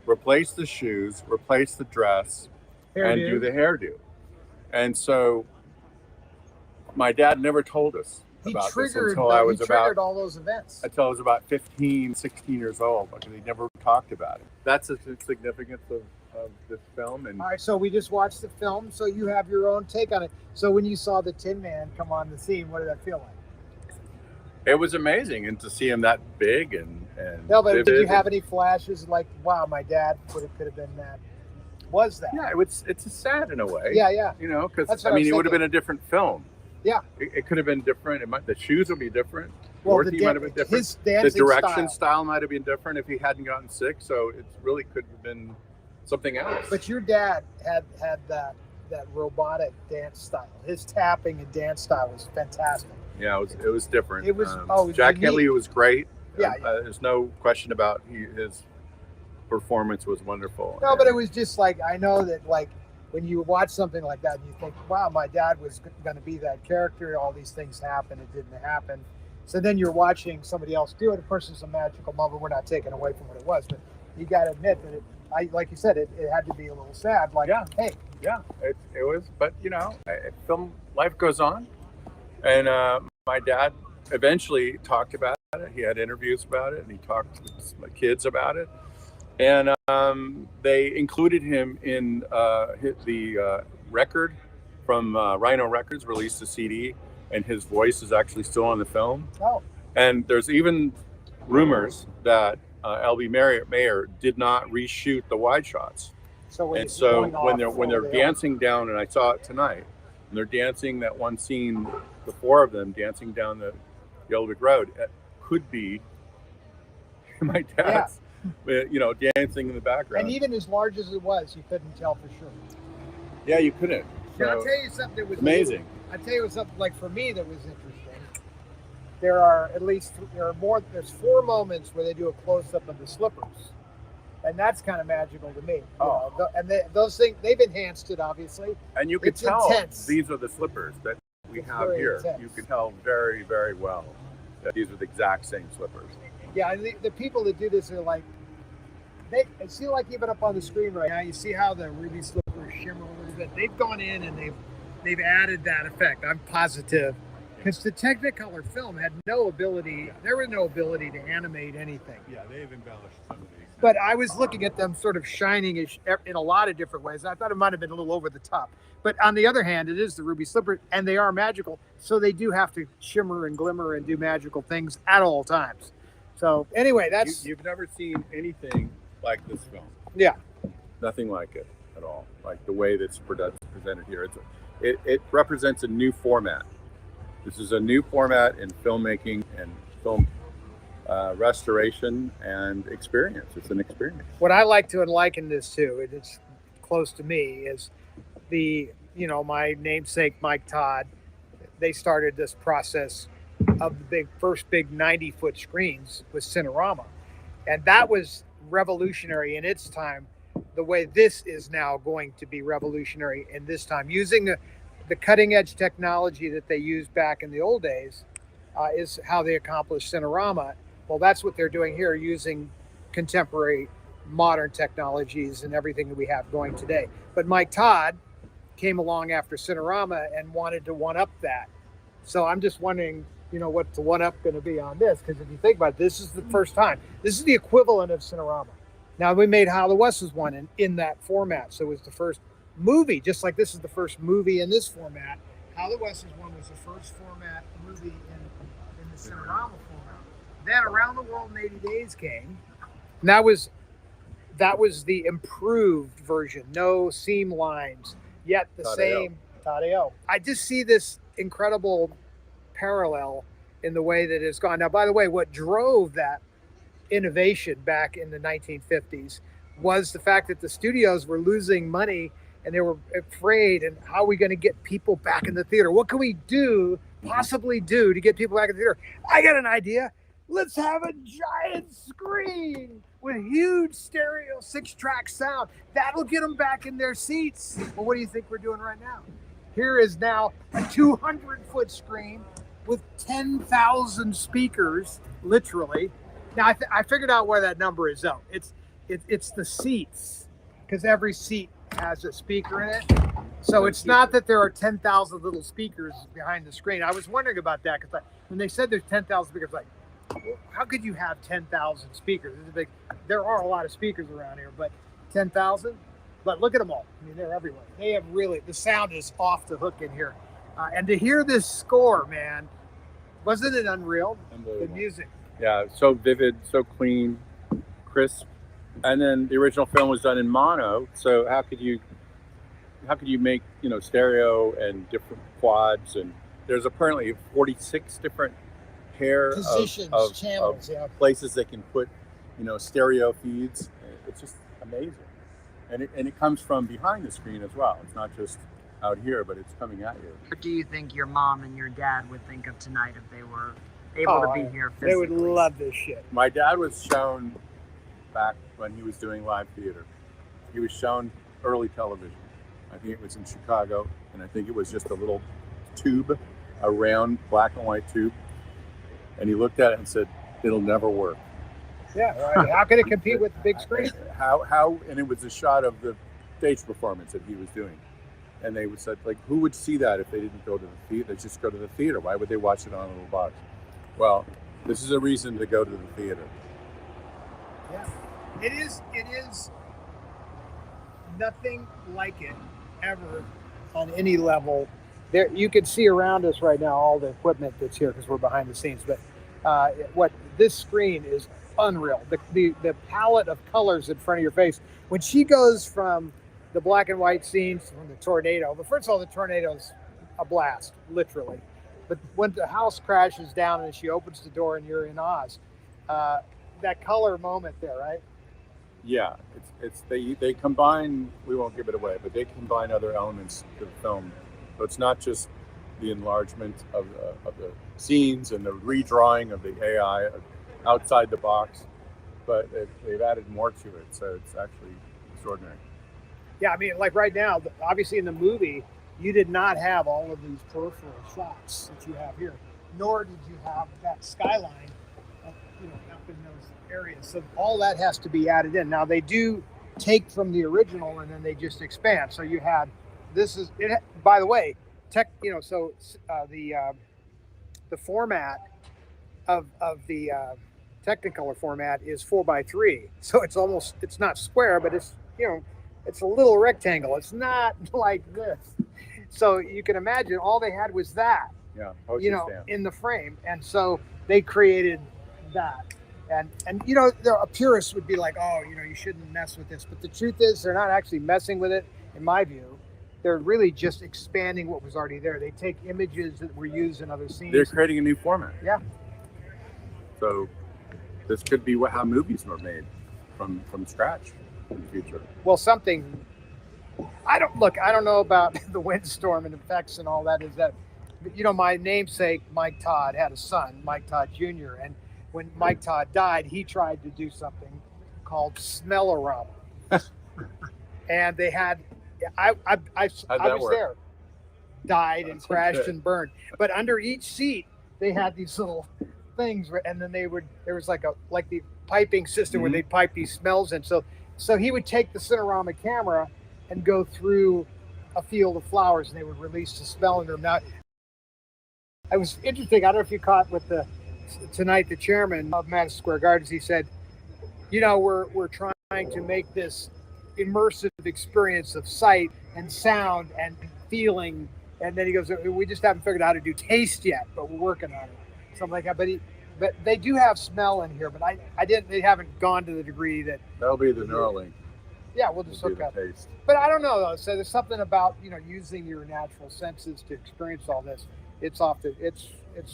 replace the shoes, replace the dress, and do the hairdo. And so my dad never told us about this until I was about all those events. Until I was about 15, 16 years old, because they never talked about it. That's the significance of this film. And all right, so we just watched the film, so you have your own take on it. So when you saw the Tin Man come on the scene, what did that feel like? It was amazing, and to see him that big and no, but did you have any flashes like, wow, my dad could have been that? Was that? Yeah, it's sad in a way. Yeah. You know, because I mean, it would have been a different film. Yeah, it could have been different. The shoes would be different. Well, Dorothy might have been different. His dancing the direction style might have been different if he hadn't gotten sick. So it really could have been something else. But your dad had that robotic dance style. His tapping and dance style was fantastic. Yeah, it was different. It was Jack Henley was great. Yeah, there's no question about his performance was wonderful. No, but it was just like, I know that like when you watch something like that and you think, wow, my dad was going to be that character. All these things happened. It didn't happen. So then you're watching somebody else do it. Of course, it's a magical moment. We're not taking away from what it was, but you got to admit that like you said, it had to be a little sad. Like, hey. Yeah, it was. But, you know, film life goes on. And my dad eventually talked about it. He had interviews about it, and he talked to my kids about it. And they included him in the record from Rhino Records, released a CD, and his voice is actually still on the film. Oh. And there's even rumors that L.B. Mayer did not reshoot the wide shots. So when they're dancing down, and I saw it tonight, and they're dancing that one scene, the four of them dancing down the Yellow Brick Road, it could be my dad's, you know, dancing in the background. And even as large as it was, you couldn't tell for sure. Yeah, you couldn't. So, I'll tell you something that was amazing. I'll tell you something like for me that was interesting. There's 4 moments where they do a close up of the slippers. And that's kind of magical to me. Oh. You know? And those things, they've enhanced it, obviously. And you can tell intense. These are the slippers that we have here. Intense. You can tell very, very well that these are the exact same slippers. Yeah, and the people that do this are like, it seems like even up on the screen right now, you see how the ruby slippers shimmer a little bit. They've gone in and they've added that effect. I'm positive. Because the Technicolor film had no ability to animate anything. Yeah, they've embellished some of these. But I was looking at them sort of shining in a lot of different ways. I thought it might have been a little over the top. But on the other hand, it is the ruby slipper, and they are magical. So they do have to shimmer and glimmer and do magical things at all times. So anyway, You've never seen anything like this film. Yeah. Nothing like it at all. Like the way that's presented here. It represents a new format. This is a new format in filmmaking and film restoration and experience. It's an experience. What I like to liken this to, and it's close to me, is my namesake Mike Todd. They started this process of the first big 90-foot screens with Cinerama, and that was revolutionary in its time. The way this is now going to be revolutionary in this time, using the cutting edge technology that they used back in the old days, is how they accomplished Cinerama. Well, that's what they're doing here, using contemporary modern technologies and everything that we have going today. But Mike Todd came along after Cinerama and wanted to one up that. So I'm just wondering, what's the one up going to be on this? Because if you think about it, this is the first time. This is the equivalent of Cinerama. Now we made How the West was one in that format. So it was the first movie, just like this is the first movie in this format. How the West is one was the first format movie in the Cinerama format. Then Around the World in 80 Days came. And that was the improved version. No seam lines, yet the same. Tadeo. I just see this incredible parallel in the way that it's gone. Now, by the way, what drove that innovation back in the 1950s was the fact that the studios were losing money and they were afraid. And how are we going to get people back in the theater? What can we possibly do to get people back in the theater? I got an idea. Let's have a giant screen with huge stereo 6-track sound. That'll get them back in their seats. Well, what do you think we're doing right now? Here is now a 200-foot screen with 10,000 speakers, literally. Now, I figured out where that number is, though. It's the seats, because every seat has a speaker in it. So it's not that there are 10,000 little speakers behind the screen. I was wondering about that, because when they said there's 10,000 speakers, like, how could you have 10,000 speakers? There are a lot of speakers around here, but 10,000? But look at them all. I mean, they're everywhere. They have the sound is off the hook in here. And to hear this score, man, wasn't it unreal? The music. Yeah, so vivid, so clean, crisp. And then the original film was done in mono. So how could you make, stereo and different quads? And there's apparently 46 different positions, channels, places they can put, stereo feeds. It's just amazing. And it comes from behind the screen as well. It's not just out here, but it's coming at you. What do you think your mom and your dad would think of tonight if they were able to be here physically? They would love this shit. My dad was shown back when he was doing live theater. He was shown early television. I think it was in Chicago, and I think it was just a little tube, a round black and white tube. And he looked at it and said, "It'll never work." Yeah, right. How can it compete with the big screen? How? And it was a shot of the stage performance that he was doing. And they said, like, who would see that if they didn't go to the theater? They just go to the theater. Why would they watch it on a little box? Well, this is a reason to go to the theater. Yeah, it is nothing like it ever on any level. There, you can see around us right now all the equipment that's here because we're behind the scenes. But what this screen is unreal. The palette of colors in front of your face. When she goes from the black and white scenes from the tornado, but first of all, the tornado's a blast, literally. But when the house crashes down and she opens the door and you're in Oz, that color moment there, right? Yeah, they combine. We won't give it away, but they combine other elements to the film. So it's not just the enlargement of the scenes and the redrawing of the AI outside the box, but they've added more to it. So it's actually extraordinary. Yeah, I mean, like right now, obviously in the movie, you did not have all of these peripheral shots that you have here, nor did you have that skyline up in those areas. So all that has to be added in. Now they do take from the original and then they just expand. So you had it. By the way, the format of the Technicolor format is 4:3. So it's not square, but it's a little rectangle. It's not like this. So you can imagine all they had was that, in the frame. And so they created that. And a purist would be like, oh, you shouldn't mess with this. But the truth is they're not actually messing with it, in my view. They're really just expanding what was already there. They take images that were used in other scenes. They're creating a new format. Yeah. So this could be how movies were made from scratch in the future. Well, I don't know about the windstorm and effects and all that. Is that, my namesake, Mike Todd, had a son, Mike Todd Jr. And when Mike Todd died, he tried to do something called Smell-O-Rama. And they had, I was there, died and crashed and burned. But under each seat, they had these little things, and then there was like piping system where they pipe these smells in. So he would take the Cinerama camera and go through a field of flowers, and they would release the smell in them. Now, it was interesting. I don't know if you caught with tonight the chairman of Madison Square Gardens. He said, we're trying to make this immersive experience of sight and sound and feeling. And then he goes, we just haven't figured out how to do taste yet, but we're working on it. Something like that. But they do have smell in here, but they haven't gone to the degree that. That'll be the Neuralink. Yeah, we'll just hook up. Taste. But I don't know though. So there's something about, using your natural senses to experience all this. It's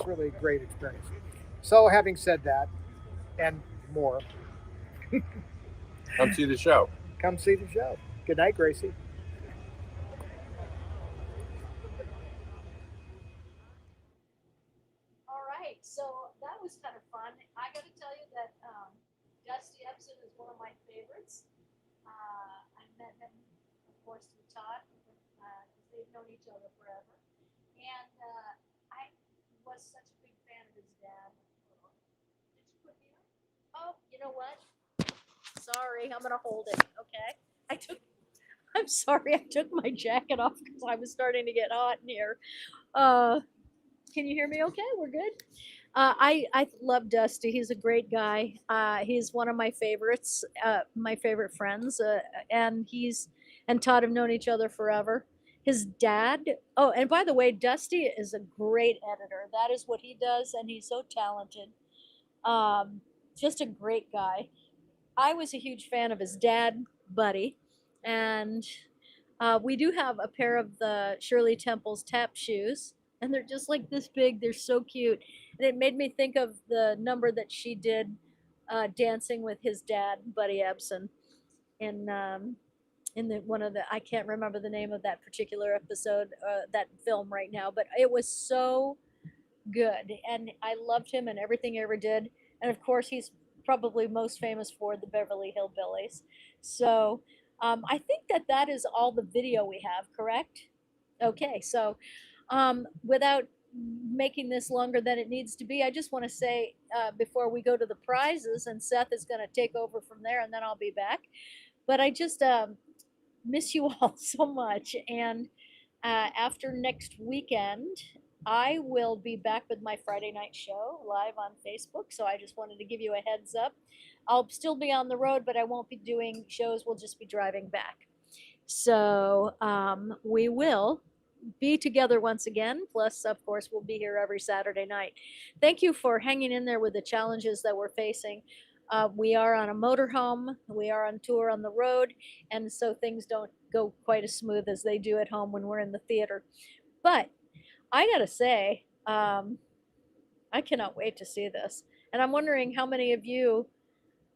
really a great experience. So having said that, and more, Come see the show. Come see the show. Good night, Gracie. All right, so that was kind of fun. I got to tell you that Dusty Ebsen is one of my favorites. I met him, of course, through Todd. They've known each other forever. And I was such a big fan of his dad. Did you put me on? Oh, you know what? Sorry, I'm gonna hold it. Okay. I'm sorry, I took my jacket off because I was starting to get hot in here. Can you hear me okay? We're good? I love Dusty. He's a great guy. He's one of my favorites, my favorite friends. And Todd have known each other forever. His dad, oh, and by the way, Dusty is a great editor. That is what he does, and he's so talented. Just a great guy. I was a huge fan of his dad, Buddy, and we do have a pair of the Shirley Temple's tap shoes, and they're just like this big. They're so cute, and it made me think of the number that she did dancing with his dad, Buddy Ebsen, in one of the, I can't remember the name of that particular episode, that film right now, but it was so good, and I loved him and everything he ever did, and of course he's probably most famous for the Beverly Hillbillies. So I think that is all the video we have, correct? Okay, so without making this longer than it needs to be, I just want to say before we go to the prizes, and Seth is going to take over from there, and then I'll be back. But I just miss you all so much. And after next weekend, I will be back with my Friday night show live on Facebook. So I just wanted to give you a heads up. I'll still be on the road, but I won't be doing shows. We'll just be driving back. So we will be together once again. Plus, of course, we'll be here every Saturday night. Thank you for hanging in there with the challenges that we're facing. We are on a motorhome. We are on tour on the road. And so things don't go quite as smooth as they do at home when we're in the theater. But I gotta say, I cannot wait to see this. And I'm wondering how many of you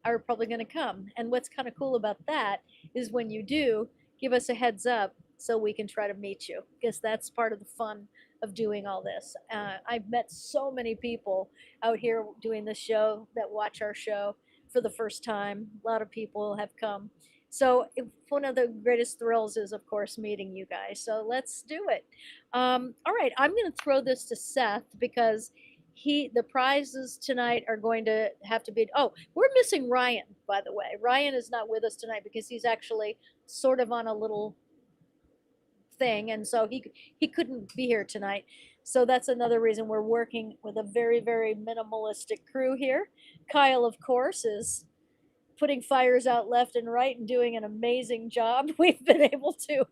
are probably going to come. And what's kind of cool about that is when you do, give us a heads up so we can try to meet you, because that's part of the fun of doing all this. I've met so many people out here doing this show that watch our show for the first time. A lot of people have come. So one of the greatest thrills is, of course, meeting you guys. So let's do it. All right, I'm going to throw this to Seth because the prizes tonight are going to have to be. Oh, we're missing Ryan, by the way. Ryan is not with us tonight because he's actually sort of on a little thing, and so he couldn't be here tonight. So that's another reason we're working with a very, very minimalistic crew here. Kyle, of course, is putting fires out left and right and doing an amazing job. We've been able to,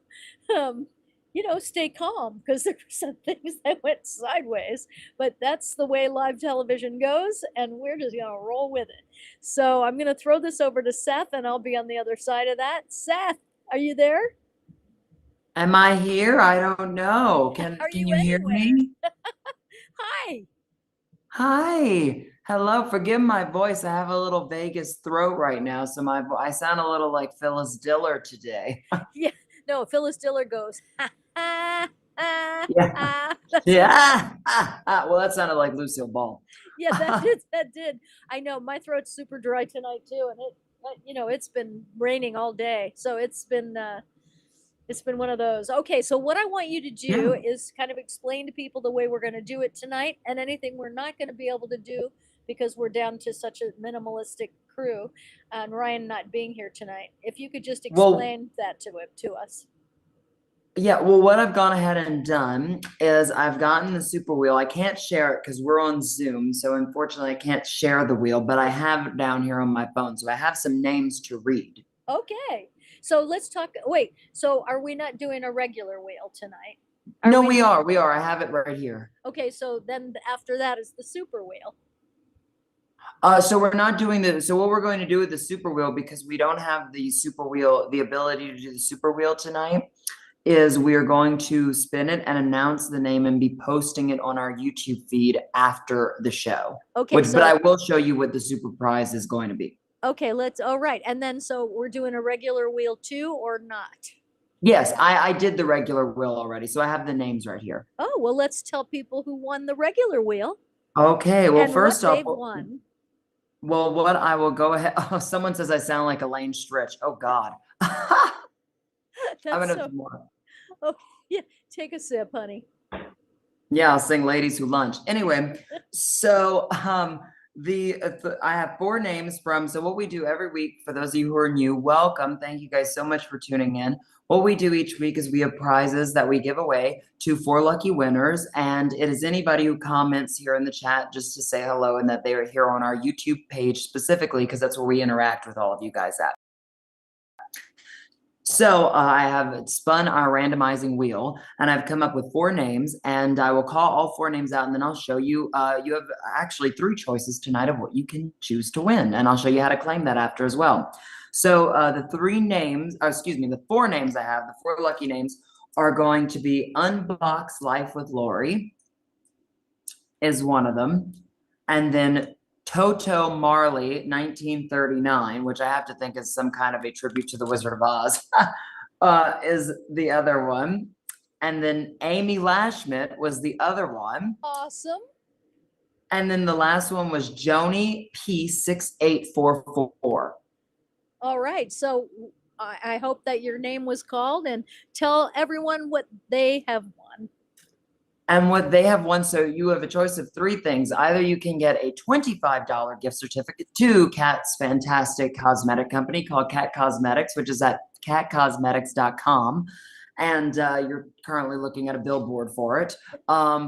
stay calm because there were some things that went sideways, but that's the way live television goes, and we're just gonna roll with it. So I'm gonna throw this over to Seth, and I'll be on the other side of that. Seth, are you there? Am I here? I don't know. Can you hear me? Hi. Hi. Hello. Forgive my voice. I have a little Vegas throat right now, so I sound a little like Phyllis Diller today. Yeah. No, Phyllis Diller goes, ha, ha, ha, Yeah. ha. Yeah. Well, that sounded like Lucille Ball. Yeah, that did. I know my throat's super dry tonight too, and it's been raining all day, so it's been one of those. Okay, so what I want you to do is kind of explain to people the way we're going to do it tonight, and anything we're not going to be able to do because we're down to such a minimalistic crew and Ryan not being here tonight. If you could just Well- explain that to us. Yeah, well, what I've gone ahead and done is I've gotten the super wheel. I can't share it because we're on Zoom, so unfortunately I can't share the wheel, but I have it down here on my phone, so I have some names to read. Okay. So let's talk. Wait, so are we not doing a regular wheel tonight? No, we are. I have it right here. Okay, so then after that is the super wheel. So we're not doing so what we're going to do with the super wheel, because we don't have the super wheel, the ability to do the super wheel tonight, is we are going to spin it and announce the name and be posting it on our YouTube feed after the show. Okay, But I so will show you what the super prize is going to be. okay, all right. And then so we're doing a regular wheel too or not? Yes, I did the regular wheel already, so I have the names right here. Oh, well, let's tell people who won the regular wheel. Okay, well, and first what off, they've won. well, what I will go ahead. Oh, someone says I sound like Elaine Stritch. Oh God. I'm That's gonna so, do more. oh, yeah, take a sip, honey. Yeah, I'll sing Ladies Who Lunch. Anyway, so I have 4 names from, so what we do every week, for those of you who are new, welcome. Thank you guys so much for tuning in. What we do each week is we have prizes that we give away to 4 lucky winners, and it is anybody who comments here in the chat just to say hello and that they are here on our YouTube page specifically, because that's where we interact with all of you guys at. So I have spun our randomizing wheel, and I've come up with 4 names, and I will call all 4 names out, and then I'll show you, you have actually 3 choices tonight of what you can choose to win, and I'll show you how to claim that after as well. So the 4 names I have, the 4 lucky names, are going to be Unbox Life with Lori is one of them, and then Toto Marley 1939, which I have to think is some kind of a tribute to the Wizard of Oz, is the other one. And then Amy Lashmit was the other one. Awesome. And then the last one was Joni P6844. All right. So I hope that your name was called, and tell everyone what they have won. And what they have won, so you have a choice of 3 things. Either you can get a $25 gift certificate to Kat's fantastic cosmetic company called Cat Cosmetics, which is at catcosmetics.com. And you're currently looking at a billboard for it.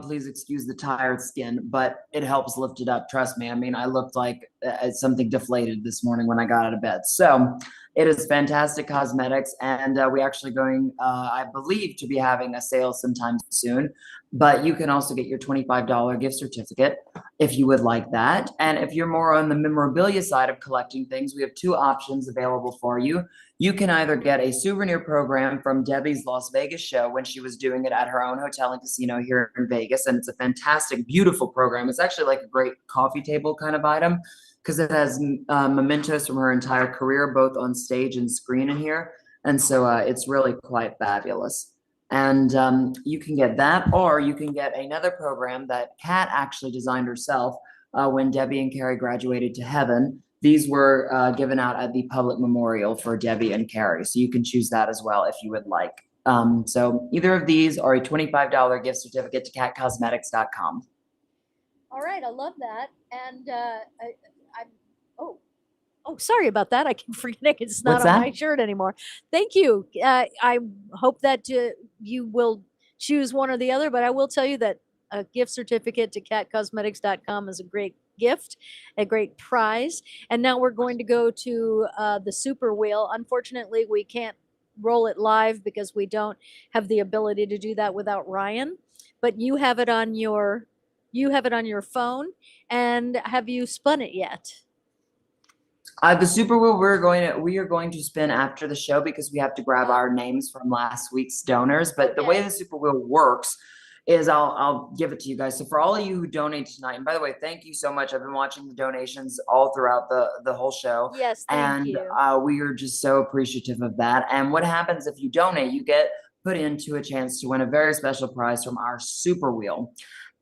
Please excuse the tired skin, but it helps lift it up. Trust me. I mean, I looked like something deflated this morning when I got out of bed. So it is fantastic cosmetics, and we actually going, I believe, to be having a sale sometime soon. But you can also get your $25 gift certificate if you would like that. And if you're more on the memorabilia side of collecting things, we have 2 options available for you. You can either get a souvenir program from Debbie's Las Vegas show when she was doing it at her own hotel and casino here in Vegas. And it's a fantastic, beautiful program. It's actually like a great coffee table kind of item, because it has mementos from her entire career, both on stage and screen in here. And so it's really quite fabulous. And you can get that, or you can get another program that Kat actually designed herself when Debbie and Carrie graduated to heaven. These were given out at the public memorial for Debbie and Carrie. So you can choose that as well if you would like. So either of these or a $25 gift certificate to catcosmetics.com. All right. I love that. And oh, sorry about that. I keep forgetting it's not What's on that? my shirt anymore. Thank you. I hope that you will choose one or the other, but I will tell you that a gift certificate to catcosmetics.com is a great gift, a great prize. And now we're going to go to the super wheel. Unfortunately, we can't roll it live because we don't have the ability to do that without Ryan, but you have it on your phone. And have you spun it yet? The super wheel we are going to spin after the show, because we have to grab our names from last week's donors. But the way the super wheel works is I'll give it to you guys. So for all of you who donate tonight, and by the way, thank you so much. I've been watching the donations all throughout the whole show. Yes, thank you. We are just so appreciative of that. And what happens if you donate, you get put into a chance to win a very special prize from our super wheel.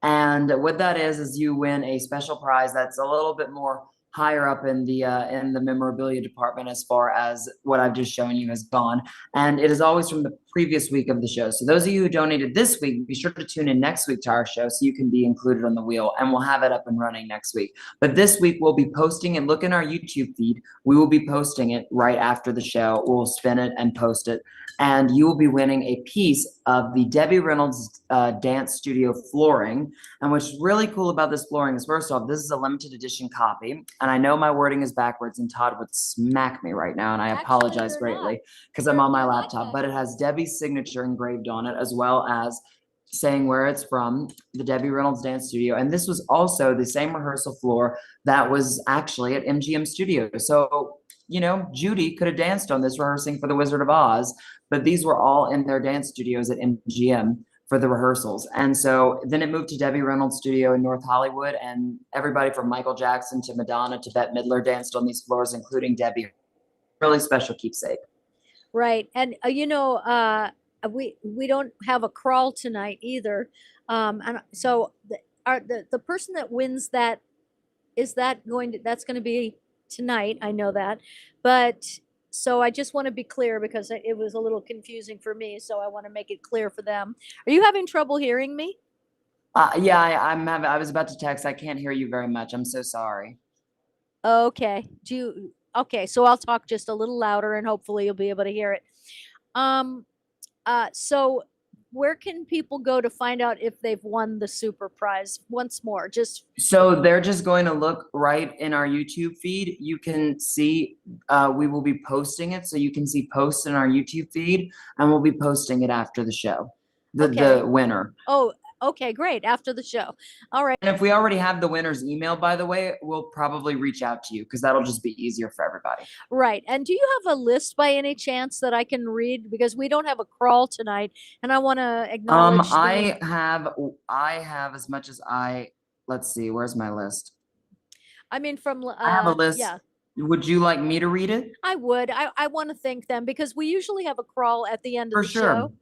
And what that is you win a special prize that's a little bit more higher up in the memorabilia department as far as what I've just shown you has gone. And it is always from the previous week of the show. So those of you who donated this week, be sure to tune in next week to our show so you can be included on the wheel, and we'll have it up and running next week. But this week we'll be posting it. Look in our YouTube feed. We will be posting it right after the show. We'll spin it and post it. And you will be winning a piece of the Debbie Reynolds Dance Studio flooring. And what's really cool about this flooring is, first off, this is a limited edition copy. And I know my wording is backwards, and Todd would smack me right now, and I apologize greatly because I'm on my laptop. But it has Debbie's signature engraved on it, as well as saying where it's from, the Debbie Reynolds Dance Studio. And this was also the same rehearsal floor that was actually at MGM Studios. So, you know, Judy could have danced on this rehearsing for The Wizard of Oz, but these were all in their dance studios at MGM for the rehearsals. And so then it moved to Debbie Reynolds Studio in North Hollywood, and everybody from Michael Jackson to Madonna to Bette Midler danced on these floors, including Debbie. Really special keepsake. Right. And, we don't have a crawl tonight either. And so the person that wins that, that's going to be tonight. I know that. But so I just want to be clear because it was a little confusing for me. So I want to make it clear for them. Are you having trouble hearing me? Yeah, I was about to text. I can't hear you very much. I'm so sorry. Okay. Okay. So I'll talk just a little louder and hopefully you'll be able to hear it. So where can people go to find out if they've won the super prize? Once more, so they're just going to look right in our YouTube feed. You can see, we will be posting it. So you can see posts in our YouTube feed, and we'll be posting it after the show, the winner. Oh, okay, great. After the show. All right. And if we already have the winner's email, by the way, we'll probably reach out to you because that'll just be easier for everybody. Right. And do you have a list by any chance that I can read? Because we don't have a crawl tonight, and I want to acknowledge. I have as much as let's see, where's my list? I mean, I have a list. Yeah. Would you like me to read it? I would. I want to thank them because we usually have a crawl at the end of the sure. show.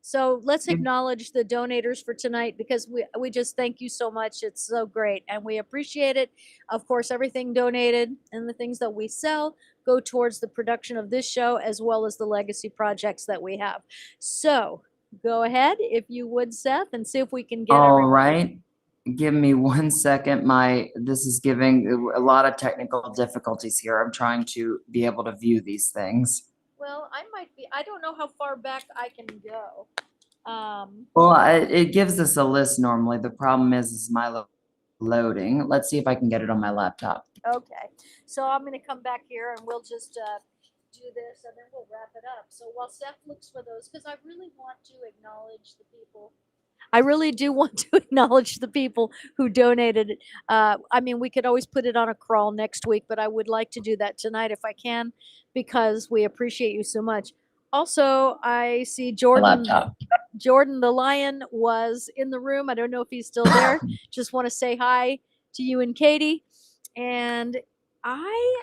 So let's acknowledge the donators for tonight because we just thank you so much. It's so great and we appreciate it. Of course, everything donated and the things that we sell go towards the production of this show as well as the legacy projects that we have. So go ahead, if you would, Seth, and see if we can get All everybody. right. Give me 1 second. This is giving a lot of technical difficulties here. I'm trying to be able to view these things. Well, I don't know how far back I can go. Well, it gives us a list normally. The problem is my loading. Let's see if I can get it on my laptop. Okay, so I'm going to come back here and we'll just do this and then we'll wrap it up. So while Seth looks for those, because I really want to acknowledge the people. I really do want to acknowledge the people who donated. I mean, we could always put it on a crawl next week, but I would like to do that tonight if I can, because we appreciate you so much. Also, I see Jordan. Jordan the Lion was in the room. I don't know if he's still there. Just want to say hi to you and Katie. And I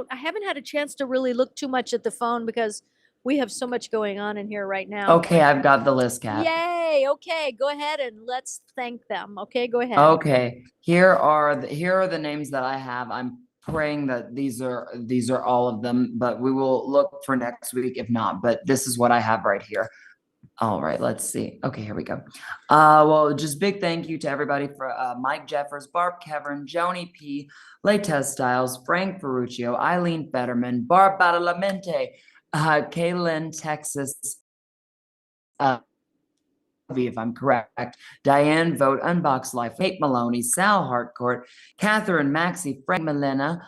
haven't had a chance to really look too much at the phone because we have so much going on in here right now. Okay, I've got the list, Kat. Yay! Okay, go ahead and let's thank them. Okay, go ahead. Okay, here are the names that I have. I'm praying that these are all of them, but we will look for next week if not. But this is what I have right here. All right, let's see. Okay, here we go. Well, just big thank you to everybody for Mike Jeffers, Barb Kevern, Joni P, Latez Styles, Frank Ferruccio, Eileen Fetterman, Barb Badalamente, Kaylin, Texas, if I'm correct, Diane Vote, Unbox Life, Kate Maloney, Sal Hartcourt, Catherine Maxey, Frank Melina,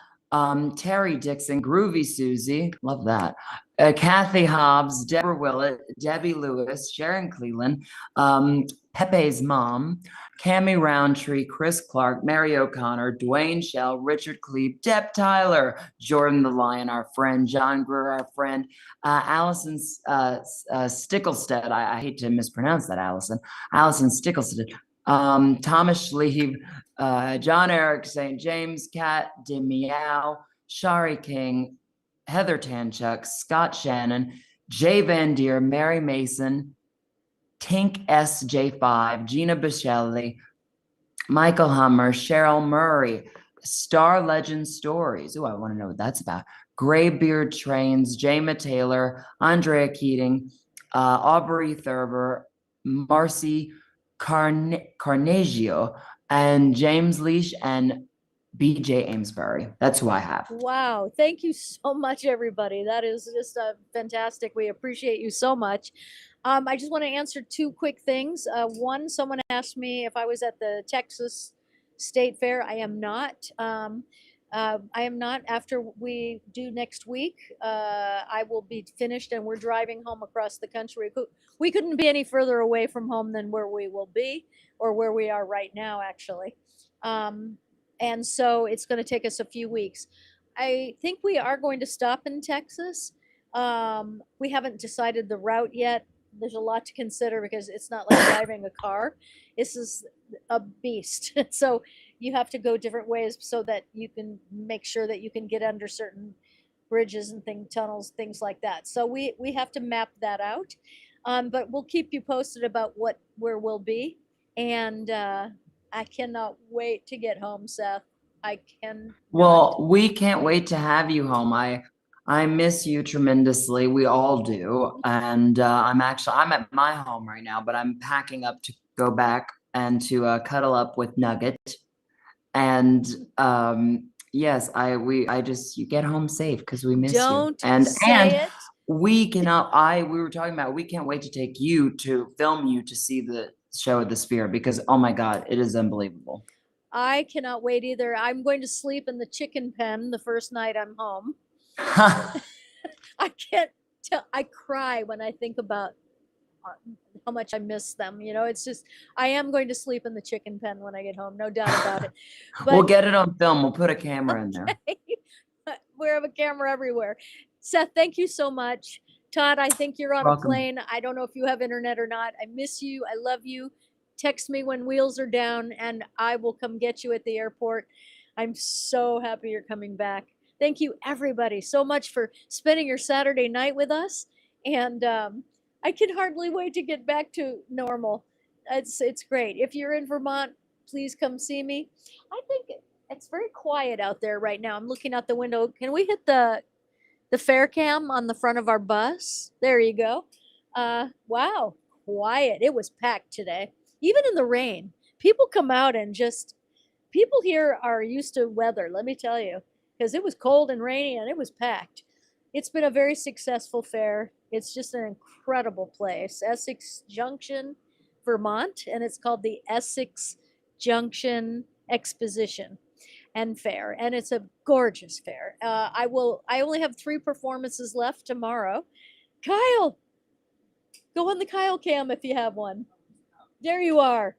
Terry Dixon, Groovy Susie, love that, Kathy Hobbs, Deborah Willett, Debbie Lewis, Sharon Cleland, Pepe's mom, Cammie Roundtree, Chris Clark, Mary O'Connor, Dwayne Shell, Richard Cleve, Deb Tyler, Jordan the Lion, our friend, John Greer, our friend, Allison Stickelstead, I hate to mispronounce that, Allison Stickelstead, Thomas Schlieve, John Eric St. James, Kat DeMeow, Shari King, Heather Tanchuk, Scott Shannon, Jay Van Deer, Mary Mason, Tink SJ5, Gina Bichelli, Michael Hummer, Cheryl Murray, Star Legend Stories. Oh, I want to know what that's about. Graybeard Trains, Jama Taylor, Andrea Keating, Aubrey Thurber, Marcy Carnegie, and James Leash and BJ Amesbury. That's who I have. Wow. Thank you so much, everybody. That is just fantastic. We appreciate you so much. I just want to answer two quick things. One, someone asked me if I was at the Texas State Fair. I am not. I am not. After we do next week, I will be finished and we're driving home across the country. We couldn't be any further away from home than where we will be, or where we are right now, actually. And so it's going to take us a few weeks. I think we are going to stop in Texas. We haven't decided the route yet. There's a lot to consider because it's not like driving a car. This is a beast. So you have to go different ways so that you can make sure that you can get under certain bridges and tunnels, things like that. So we have to map that out. But we'll keep you posted about where we'll be. And I cannot wait to get home, Seth. I can. Well, we can't wait to have you home. I miss you tremendously. We all do. And I'm at my home right now, but I'm packing up to go back and to cuddle up with Nugget. And yes, you get home safe because we miss Don't you. And say it. we were talking about, we can't wait to take you to film you to see the show at the Sphere because, oh my God, it is unbelievable. I cannot wait either. I'm going to sleep in the chicken pen the first night I'm home. I can't tell. I cry when I think about how much I miss them. It's just, I am going to sleep in the chicken pen when I get home. No doubt about it. But we'll get it on film. We'll put a camera in there. We have a camera everywhere. Seth, thank you so much. Todd, I think you're on Welcome. a plane. I don't know if you have internet or not. I miss you. I love you. Text me when wheels are down and I will come get you at the airport. I'm so happy you're coming back. Thank you, everybody, so much for spending your Saturday night with us. And I can hardly wait to get back to normal. It's great. If you're in Vermont, please come see me. I think it's very quiet out there right now. I'm looking out the window. Can we hit the fair cam on the front of our bus? There you go. Wow, quiet. It was packed today. Even in the rain, people come out and people here are used to weather, let me tell you, because it was cold and rainy and it was packed. It's been a very successful fair. It's just an incredible place. Essex Junction, Vermont, and it's called the Essex Junction Exposition and Fair, and it's a gorgeous fair. I only have 3 performances left tomorrow. Kyle, go on the Kyle cam if you have one. There you are.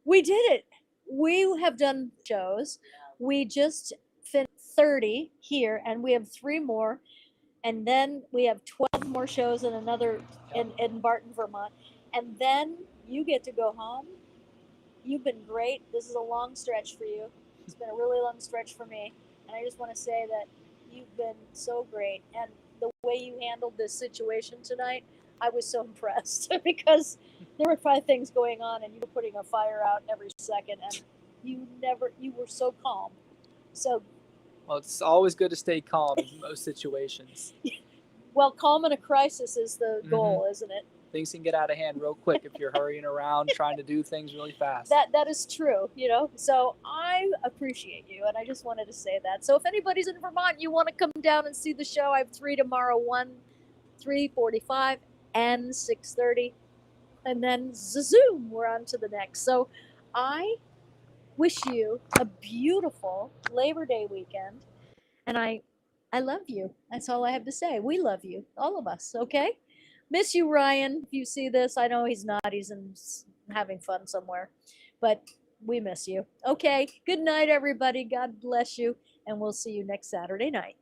We did it. We have done shows. We just finished 30 here, and we have 3 more. And then we have 12 more shows in another in Barton, Vermont. And then you get to go home. You've been great. This is a long stretch for you. It's been a really long stretch for me. And I just want to say that you've been so great. And the way you handled this situation tonight, I was so impressed because there were 5 things going on and you were putting a fire out every second and you were so calm. So, well, it's always good to stay calm in most situations. Well, calm in a crisis is the goal, isn't it? Things can get out of hand real quick if you're hurrying around trying to do things really fast. That is true, So I appreciate you, and I just wanted to say that. So if anybody's in Vermont, you want to come down and see the show, I have 3 tomorrow, 1, 3:45, and 6:30, and then zoom, we're on to the next. So I wish you a beautiful Labor Day weekend, and I love you. That's all I have to say. We love you, all of us. Okay. Miss you, Ryan. If you see this, I know he's not. He's having fun somewhere, but we miss you. Okay. Good night, everybody. God bless you. And we'll see you next Saturday night.